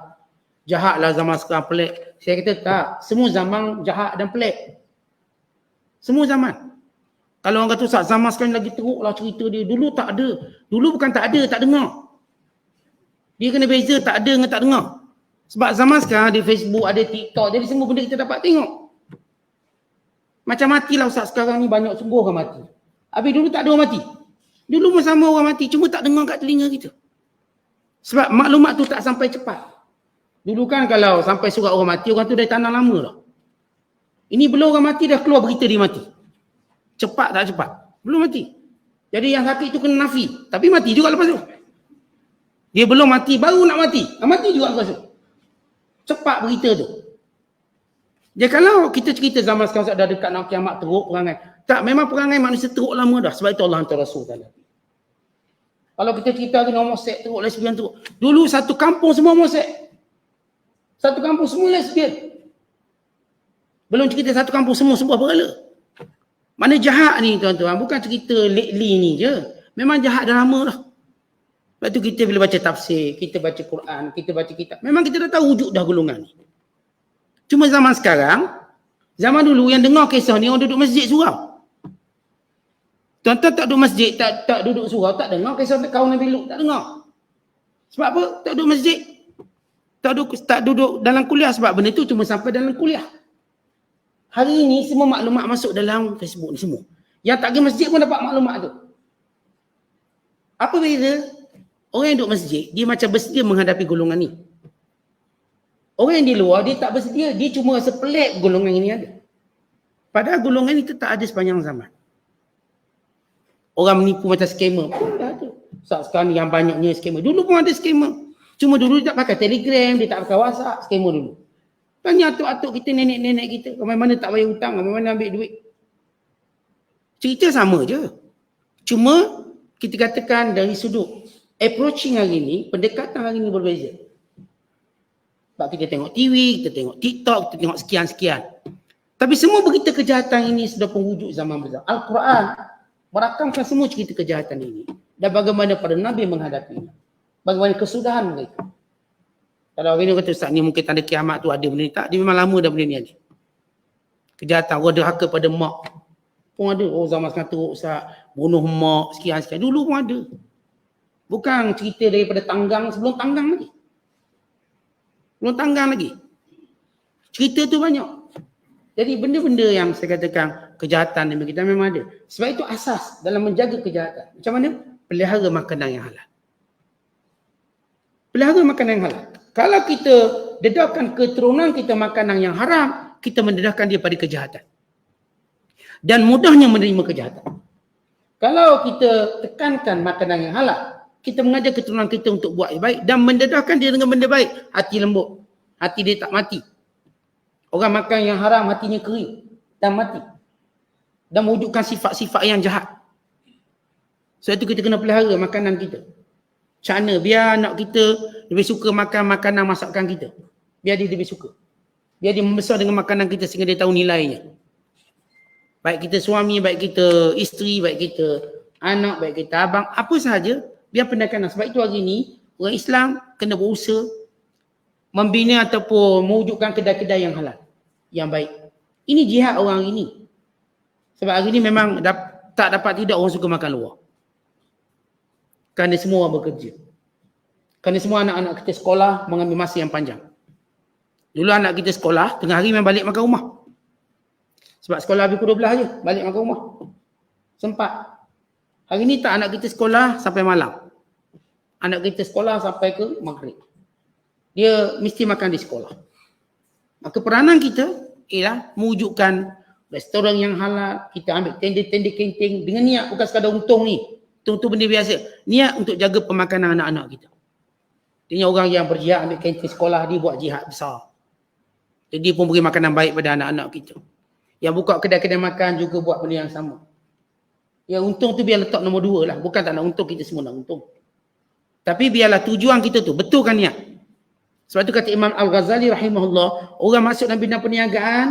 Jahat lah zaman sekarang, pelik. Saya kata tak. Semua zaman jahat dan pelik. Semua zaman. Kalau orang kata Ustaz zaman sekarang lagi teruk lah cerita dia. Dulu tak ada. Dulu bukan tak ada, tak dengar. Dia kena beza tak ada dengan tak dengar. Sebab zaman sekarang ada Facebook, ada TikTok. Jadi semua benda kita dapat tengok. Macam matilah Ustaz sekarang ni banyak sungguh orang mati. Habis dulu tak ada orang mati. Dulu pun sama orang mati. Cuma tak dengar kat telinga kita. Sebab maklumat tu tak sampai cepat. Dulu kan kalau sampai surat orang mati, orang tu dah tanah lama lah. Ini belum orang mati dah keluar berita dia mati. Cepat tak cepat? Belum mati. Jadi yang sakit tu kena nafi. Tapi mati juga lepas tu. Dia belum mati, baru nak mati. Mati juga lepas tu. Cepat berita tu. Jadi kalau kita cerita zaman sekarang dah dekat nak kiamat teruk perangai. Tak, memang perangai manusia teruk lama dah. Sebab itu Allah hantar Rasul tadi. Kalau kita cerita dengan homosek teruk, lesbian teruk. Dulu satu kampung semua homosek. Satu kampung semua lesbian. Belum cerita satu kampung semua sebuah berhala. Mana jahat ni tuan-tuan. Bukan cerita lately ni je. Memang jahat dah lama dah. Lepas tu kita bila baca tafsir, kita baca Quran, kita baca kitab. Memang kita dah tahu wujud dah golongan ni. Cuma zaman sekarang, zaman dulu yang dengar kisah ni orang duduk masjid surau. Tuan-tuan tak duduk masjid, tak duduk surau, tak dengar kisah kaum Nabi Lut, tak dengar. Sebab apa? Tak duduk masjid. Tak duduk dalam kuliah sebab benda tu cuma sampai dalam kuliah. Hari ini semua maklumat masuk dalam Facebook ni semua. Yang tak pergi masjid pun dapat maklumat tu. Apa beza? Orang yang duduk masjid, dia macam bersedia menghadapi golongan ni. Orang yang di luar, dia tak bersedia. Dia cuma rasa pelik golongan ini ada. Padahal golongan ini tak ada sepanjang zaman. Orang menipu macam skamer. Dah ada. Sekarang ni yang banyaknya skamer. Dulu pun ada skamer. Cuma dulu dia tak pakai Telegram, dia tak pakai WhatsApp. Skamer dulu. Tanya atuk-atuk kita, nenek-nenek kita. Ramai mana tak bayar hutang, ramai mana ambil duit. Cerita sama je. Cuma kita katakan dari sudut approaching hari ni, pendekatan hari ni berbeza. Sebab kita tengok TV, kita tengok TikTok, kita tengok sekian-sekian. Tapi semua berita kejahatan ini sudah penghujud zaman besar. Al-Quran merakamkan semua cerita kejahatan ini. Dan bagaimana para Nabi menghadapinya. Bagaimana kesudahan mereka. Kalau orang ni kata Ustaz ni mungkin tanda kiamat tu ada benda ni. Tak, dia memang lama dah benda ni ada. Kejahatan, orang derhaka pada mak. Pun ada. Oh zaman sekarang teruk Ustaz. Bunuh mak, sekian-sekian. Dulu pun ada. Bukan cerita daripada tanggang sebelum tanggang lagi. Belum tanggang lagi. Cerita tu banyak. Jadi benda-benda yang saya katakan kejahatan yang kita memang ada. Sebab itu asas dalam menjaga kejahatan. Macam mana? Pelihara makanan yang halal. Pelihara makanan yang halal. Kalau kita dedahkan keturunan kita makanan yang haram, kita mendedahkan dia pada kejahatan. Dan mudahnya menerima kejahatan. Kalau kita tekankan makanan yang halal, kita mengajar keturunan kita untuk buat yang baik dan mendedahkan dia dengan benda baik. Hati lembut. Hati dia tak mati. Orang makan yang haram, hatinya kering dan mati. Dan mewujudkan sifat-sifat yang jahat. Sebab itu kita kena pelihara makanan kita. Macam mana? Biar anak kita lebih suka makan makanan masakan kita. Biar dia lebih suka. Biar dia membesar dengan makanan kita sehingga dia tahu nilainya. Baik kita suami, baik kita isteri, baik kita anak, baik kita abang, apa sahaja, biar pendekatan. Sebab itu hari ini, orang Islam kena berusaha membina ataupun mewujudkan kedai-kedai yang halal, yang baik. Ini jihad orang hari ini. Sebab hari ini memang tak dapat tidak orang suka makan luar. Kerana semua orang bekerja. Kerana semua anak-anak kita sekolah mengambil masa yang panjang. Dulu anak kita sekolah, tengah hari memang balik makan rumah. Sebab sekolah habis pukul 12 je, balik makan rumah. Sempat. Hari ni tak, anak kita sekolah sampai malam. Anak kita sekolah sampai ke maghrib. Dia mesti makan di sekolah. Maka peranan kita ialah mewujudkan restoran yang halal. Kita ambil tenda-tenda kenteng dengan niat bukan sekadar untung ni. Untung benda biasa. Niat untuk jaga pemakanan anak-anak kita. Dia orang yang berjihad ambil kantin sekolah, dia buat jihad besar. Jadi dia pun beri makanan baik pada anak-anak kita. Yang buka kedai-kedai makan juga buat benda yang sama. Yang untung tu biar letak nombor 2 lah. Bukan tak nak untung, kita semua nak untung. Tapi biarlah tujuan kita tu, betulkan niat. Sebab tu kata Imam Al-Ghazali rahimahullah, orang masuk dalam bidang perniagaan,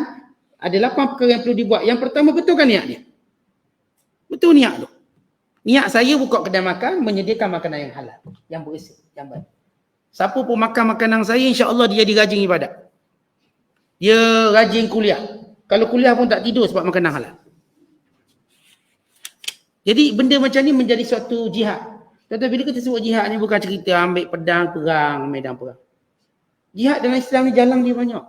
ada 8 perkara yang perlu dibuat. Yang pertama, betulkan niat dia. Betul niat tu. Niat saya buka kedai makan, menyediakan makanan yang halal, yang bersih, yang baik. Siapa pun makan makanan saya, insya-Allah dia jadi rajin ibadat. Dia rajin kuliah. Kalau kuliah pun tak tidur sebab makanan halal. Jadi benda macam ni menjadi suatu jihad. Tetapi bila kita sebut jihad ni bukan cerita ambil pedang perang, medan perang. Jihad dalam Islam ni jalan dia banyak.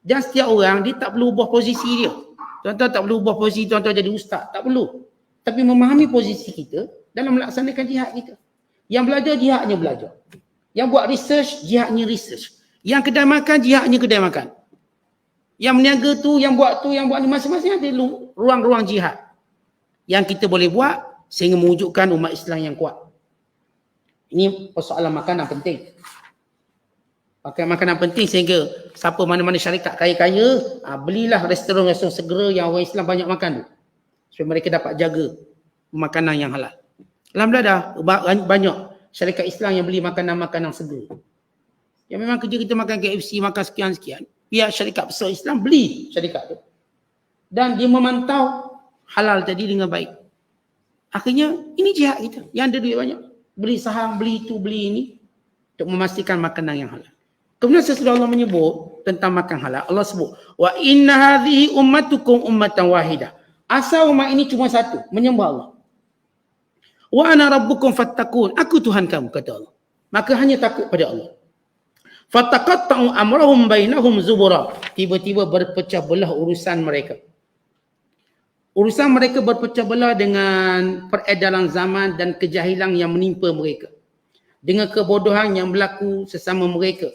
Dan setiap orang dia tak perlu ubah posisi dia. Tuan-tuan tak perlu ubah posisi tuan-tuan jadi ustaz, tak perlu. Tapi memahami posisi kita dalam melaksanakan jihad kita. Yang belajar jihadnya belajar. Yang buat research jihadnya research. Yang kedai makan jihadnya kedai makan. Yang meniaga tu, yang buat ni masing-masing ada ruang-ruang jihad yang kita boleh buat sehingga mewujudkan umat Islam yang kuat. Ini persoalan makanan penting. Makanan penting sehingga siapa mana-mana syarikat kaya-kaya, belilah restoran-restoran segera yang orang Islam banyak makan tu. Supaya mereka dapat jaga makanan yang halal. Alhamdulillah dah banyak syarikat Islam yang beli makanan-makanan segera. Yang memang kerja kita makan KFC, makan sekian-sekian. Pihak syarikat besar Islam beli syarikat tu. Dan dia memantau halal tadi dengan baik. Akhirnya ini jihad kita. Yang ada duit banyak. Beli saham, beli itu, beli ini. Untuk memastikan makanan yang halal. Kemudian sesudah Allah menyebut tentang makan halal. Allah sebut. Wa inna hadhihi ummatukum ummatan wahidah. Asal umat ini cuma satu. Menyembah Allah. Wa ana rabbukum fattakun. Aku Tuhan kamu, kata Allah. Maka hanya takut pada Allah. Fataqatta'u amrahum bainahum zubura. Tiba-tiba berpecah belah urusan mereka. Urusan mereka berpecah belah dengan peredaran zaman dan kejahilan yang menimpa mereka. Dengan kebodohan yang berlaku sesama mereka.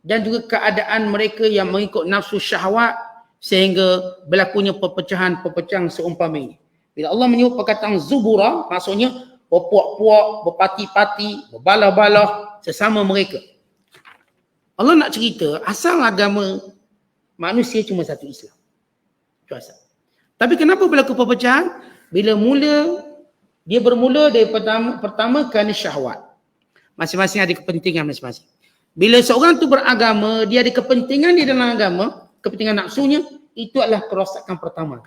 Dan juga keadaan mereka yang mengikut nafsu syahwat sehingga berlakunya perpecahan-perpecahan seumpama ini. Bila Allah menyebut perkataan zubura, maksudnya berpuak-puak, berpati-pati, berbalah-balah sesama mereka. Allah nak cerita asal agama manusia cuma satu, Islam. Itu asal. Tapi kenapa berlaku perpecahan? Bila dia bermula dari pertama kerana syahwat. Masing-masing ada kepentingan masing-masing. Bila seorang tu beragama, dia ada kepentingan di dalam agama, kepentingan nafsunya, itu adalah kerosakan pertama.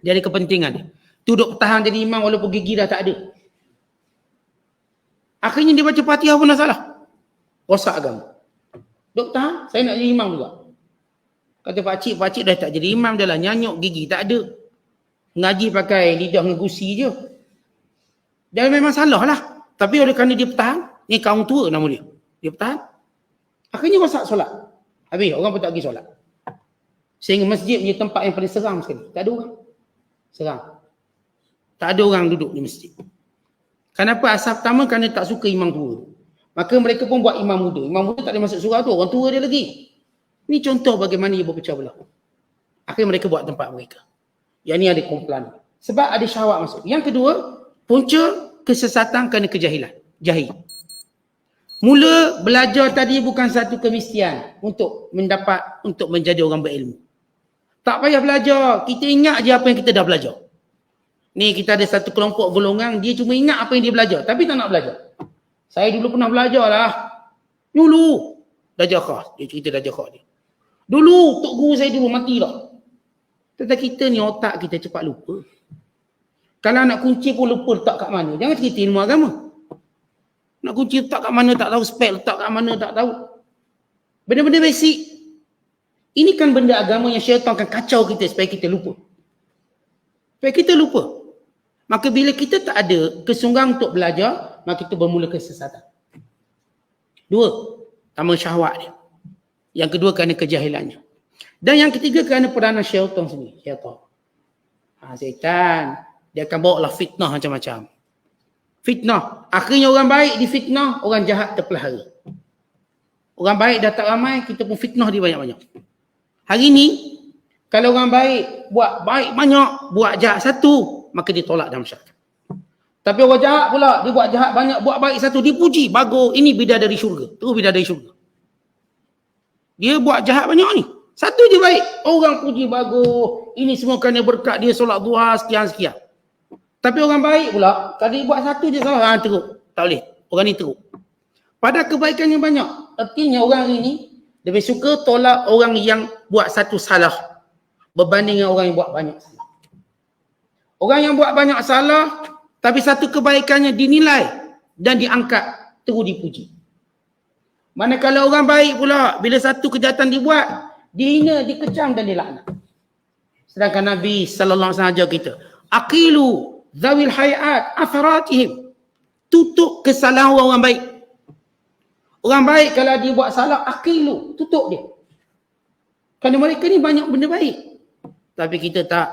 Dia ada kepentingan dia. Duduk tahan jadi imam walaupun gigi dah tak ada. Akhirnya dia baca Fatihah pun dah salah. Rosak agama. Duduk tahan, saya nak jadi imam juga. Kata pakcik dah tak jadi imam, dah lah nyanyuk, gigi tak ada. Ngaji pakai lidah ngegusi je. Dia memang salah lah. Tapi oleh kerana dia bertahan, ni kaum tua nama dia. Dia bertahan. Akhirnya rosak solat. Habis, orang pun tak pergi solat. Sehingga masjid punya tempat yang paling seram sekali. Tak ada orang. Seram. Tak ada orang duduk di masjid. Kenapa? Asal pertama kerana tak suka imam tua. Maka mereka pun buat imam muda. Imam muda tak ada masuk surah tu. Orang tua dia lagi. Ini contoh bagaimana ia berpecah belah. Akhirnya mereka buat tempat mereka. Yang ni ada kumpulan. Sebab ada syahwat masuk. Yang kedua, punca kesesatan kerana kejahilan. Jahil. Mula belajar tadi bukan satu kemestian untuk menjadi orang berilmu. Tak payah belajar. Kita ingat je apa yang kita dah belajar. Ni kita ada satu kelompok golongan, dia cuma ingat apa yang dia belajar. Tapi tak nak belajar. Saya dulu pernah belajar lah. Dulu. Darjah khas. Dia cerita darjah khas dia. Dulu, tok guru saya dulu mati dah. Tetapi kita ni otak kita cepat lupa. Kalau nak kunci pun lupa letak kat mana. Jangan cerita ilmu agama. Nak kunci letak kat mana tak tahu. Spek letak kat mana tak tahu. Benda-benda basic. Ini kan benda agama yang syaitan akan kacau kita supaya kita lupa. Supaya kita lupa. Maka bila kita tak ada kesungguhan untuk belajar, maka kita bermula kesesatan. Dua, pertama syahwat dia. Yang kedua kerana kejahilannya. Dan yang ketiga kerana peranan syaitan sendiri. Syaitan. Dia akan bawa lah fitnah macam-macam. Fitnah. Akhirnya orang baik difitnah, orang jahat terpelihara. Orang baik dah tak ramai, kita pun fitnah dia banyak-banyak. Hari ni, kalau orang baik buat baik banyak, buat jahat satu, maka dia tolak dalam masyarakat. Tapi orang jahat pula, dia buat jahat banyak, buat baik satu, dipuji, bagus, ini bidadari syurga. Terus bidadari syurga. Dia buat jahat banyak ni. Satu je baik, orang puji bagus, ini semua kerana berkat dia solat duha sekian-sekian. Tapi orang baik pula, kalau dia buat satu je salah, teruk. Tak boleh, orang ni teruk. Pada kebaikannya banyak. Artinya orang ini lebih suka tolak orang yang buat satu salah berbanding dengan orang yang buat banyak salah. Orang yang buat banyak salah tapi satu kebaikannya dinilai dan diangkat, terus dipuji. Manakala orang baik pula, bila satu kejahatan dibuat, dihina, dikecam dan dilaknat. Sedangkan Nabi sallallahu alaihi wasallam ajar kita, Aqilu zawil hayat atharatihim. Tutup kesalahan orang baik. Orang baik kalau dia buat salah, aqilu, tutup dia. Kerana mereka ni banyak benda baik. Tapi kita tak.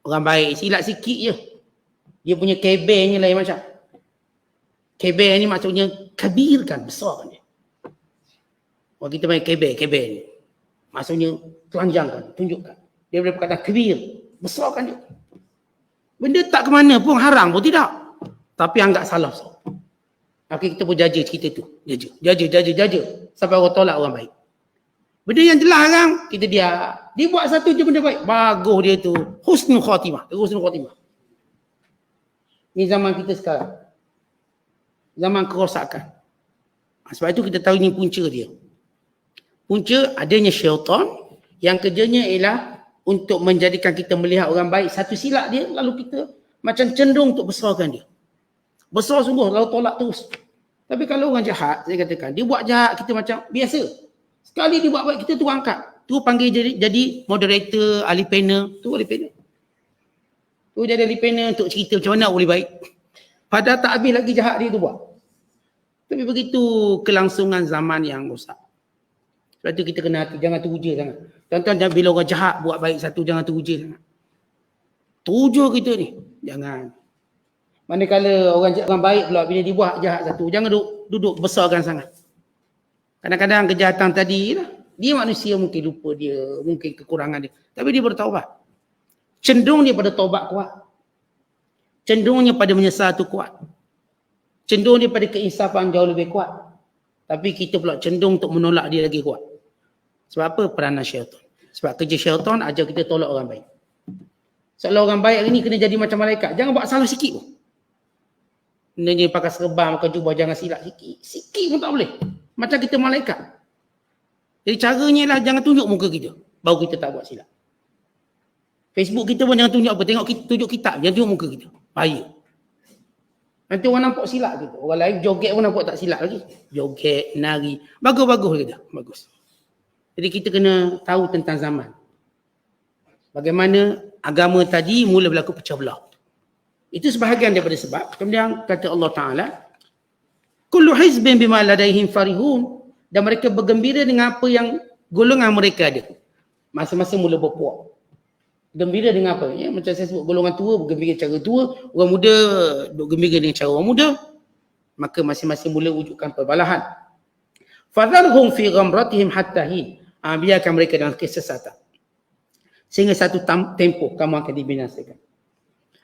Orang baik silap sikit je. Dia punya kebernya lain macam. Keber ni maksudnya kabirkan, besarkan dia. Orang kita main keber ni. Maksudnya telanjangkan, tunjukkan. Dia boleh berkata kabir, besarkan dia. Benda tak ke mana pun, haram pun tidak. Tapi anggap salah. Maka kita pun jaja cerita tu. Jaja. Sampai orang tolak orang baik. Benda yang jelas haram, kita dia. Dia buat satu je benda baik. Bagus dia tu. Husnul khatimah. Ni zaman kita sekarang. Zaman kerosakan. Sebab itu kita tahu ini punca dia. Punca adanya syaitan yang kerjanya ialah untuk menjadikan kita melihat orang baik satu silap dia, lalu kita macam cenderung untuk besarkan dia. Besar sungguh, lalu tolak terus. Tapi kalau orang jahat, saya katakan, dia buat jahat kita macam biasa. Sekali dia buat baik, kita tu angkat. Tu panggil jadi moderator, ahli panel. Tu ahli panel. Tu jadi ahli panel untuk cerita macam mana boleh baik. Padahal tak habis lagi jahat dia tu buat. Tapi begitu kelangsungan zaman yang rosak. Sebab tu kita kena hati, jangan teruja sangat. Tuan-tuan, bila orang jahat buat baik satu, jangan teruja sangat. Teruja kita ni, jangan. Manakala orang baik pula bila dia buat jahat satu, jangan duduk besarkan sangat. Kadang-kadang kejahatan tadi lah, dia manusia mungkin lupa dia, mungkin kekurangan dia. Tapi dia bertaubat. Cenderung dia pada taubat kuat. Cenderungnya pada menyesal tu kuat. Cenderung dia pada keinsafan jauh lebih kuat. Tapi kita pula cenderung untuk menolak dia lagi kuat. Sebab apa? Peranan syaitan. Sebab kerja syaitan ajar kita tolak orang baik. Seolah orang baik hari ni kena jadi macam malaikat. Jangan buat salah sikit pun. Benda dia pakai serban, pakai jubah, jangan silap sikit. Sikit pun tak boleh. Macam kita malaikat. Jadi caranya lah jangan tunjuk muka kita. Baru kita tak buat silap. Facebook kita pun jangan tunjuk apa. Tengok kita, tunjuk kitab. Jangan tunjuk muka kita. Bahaya. Nanti orang nampak silap kita. Orang lain joget pun nampak tak silap lagi. Joget, nari. Bagus-bagus kita. Bagus. Jadi kita kena tahu tentang zaman. Bagaimana agama tadi mula berlaku pecah belah. Itu sebahagian daripada sebab. Kemudian kata Allah Ta'ala, kullu hizbin bima ladaihim farihun. Dan mereka bergembira dengan apa yang golongan mereka ada. Masa-masa mula berpuak. Gembira dengan apa? Ya, macam saya sebut, golongan tua bergembira cara tua, orang muda bergembira dengan cara orang muda. Maka masing-masing mula wujudkan perbalahan. Fadharhum fi ghamratihim hatta hin. Biarkan mereka dalam kesesatan. Sehingga satu tempoh kamu akan dibinasakan.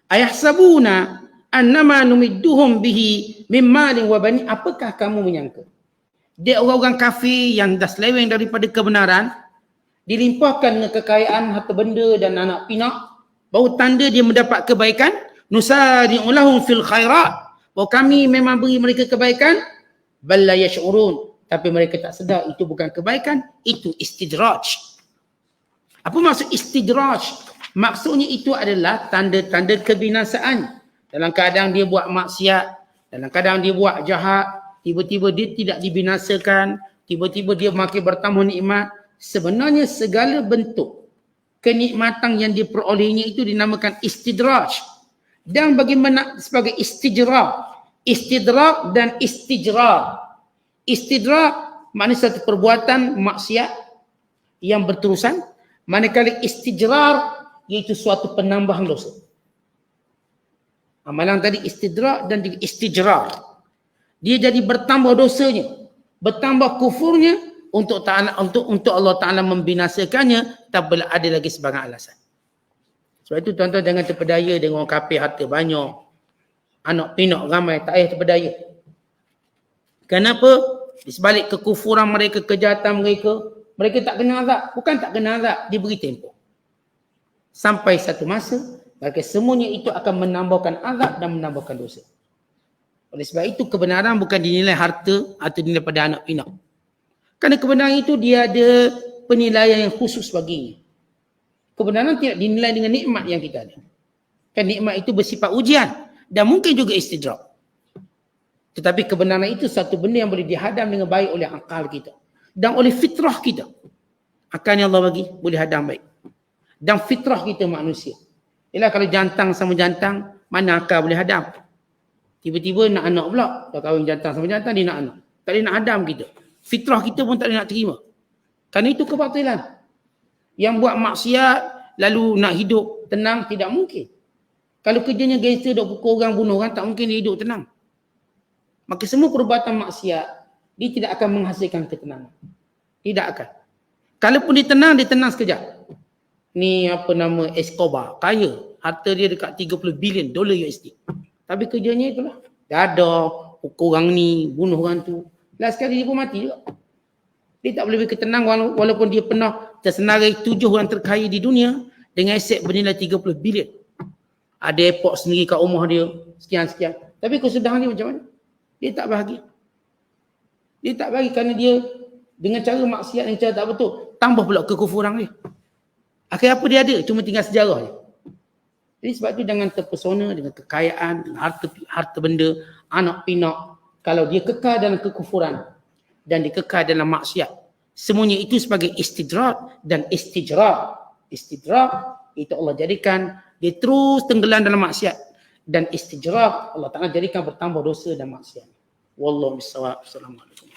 Ayahsabuna annama numidduhum bihi min malin wa bani. Apakah kamu menyangka? Dia orang-orang kafir yang dah seleweng daripada kebenaran, dilimpahkan dengan kekayaan harta benda dan anak pinak, bahawa tanda dia mendapat kebaikan, nusari'u lahum fil khairat, bahawa kami memang beri mereka kebaikan, bal la yash'urun, tapi mereka tak sedar itu bukan kebaikan, itu istidraj. Apa maksud istidraj? Maksudnya itu adalah tanda-tanda kebinasaan. Dalam keadaan dia buat maksiat, dalam keadaan dia buat jahat, tiba-tiba dia tidak dibinasakan, tiba-tiba dia makin bertambah nikmat. Sebenarnya segala bentuk kenikmatan yang diperolehnya itu dinamakan istidraj. Dan bagaimana sebagai istijrar. Istidrak dan istijrar. Istidrak maknanya satu perbuatan maksiat yang berterusan. Manakala istijrar iaitu suatu penambahan dosa. Amalan tadi istidrak dan istijrar. Dia jadi bertambah dosanya, bertambah kufurnya, untuk Allah Ta'ala membinasakannya, tak boleh ada lagi sebagai alasan. Sebab itu tuan-tuan jangan terpedaya dengan orang kafir harta banyak, anak pinak ramai, tak payah terpedaya. Kenapa? Di sebalik kekufuran mereka, kejahatan mereka, mereka tak kena azab. Bukan tak kena azab, diberi tempoh. Sampai satu masa, maka semuanya itu akan menambahkan azab dan menambahkan dosa. Oleh sebab itu kebenaran bukan dinilai harta atau dinilai pada anak pinak. Kerana kebenaran itu dia ada penilaian yang khusus baginya. Kebenaran tidak dinilai dengan nikmat yang kita ada. Kan nikmat itu bersifat ujian dan mungkin juga istidrak. Tetapi kebenaran itu satu benda yang boleh dihadam dengan baik oleh akal kita dan oleh fitrah kita. Akal yang Allah bagi boleh hadam baik. Dan fitrah kita manusia. Yalah kalau jantan sama jantan, mana akal boleh hadam? Tiba-tiba nak anak pula. Dah kahwin jantan sama jantan, dia nak anak. Tak boleh nak hadam kita. Fitrah kita pun tak boleh nak terima. Kerana itu kebatilan. Yang buat maksiat, lalu nak hidup tenang, tidak mungkin. Kalau kerjanya gangster, dok pukul orang, bunuh orang, tak mungkin dia hidup tenang. Maka semua perbuatan maksiat, dia tidak akan menghasilkan ketenangan. Tidak akan. Kalaupun dia tenang sekejap. Ni apa nama Escobar, kaya. Harta dia dekat 30 bilion dolar USD. Tapi kerjanya itulah. Dadah, pukul orang ni, bunuh orang tu. Last sekali dia pun mati juga. Dia tak boleh berketenang walaupun dia pernah tersenarai 7 orang terkaya di dunia dengan aset bernilai 30 bilion. Ada airport sendiri kat rumah dia, sekian-sekian. Tapi kesudahan dia macam mana? Dia tak bahagia. Dia tak bahagia kerana dia dengan cara maksiat yang cara tak betul. Tambah pula kekufuran dia. Akhir apa dia ada? Cuma tinggal sejarah je. Jadi sebab tu jangan terpesona dengan kekayaan, dengan harta benda, anak pinak. Kalau dia kekal dalam kekufuran dan dia kekal dalam maksiat. Semuanya itu sebagai istidrak dan istijrak. Istidrak itu Allah jadikan dia terus tenggelam dalam maksiat. Dan istijrak Allah Ta'ala jadikan bertambah dosa dan maksiat. Wallahu bissawab. Assalamualaikum.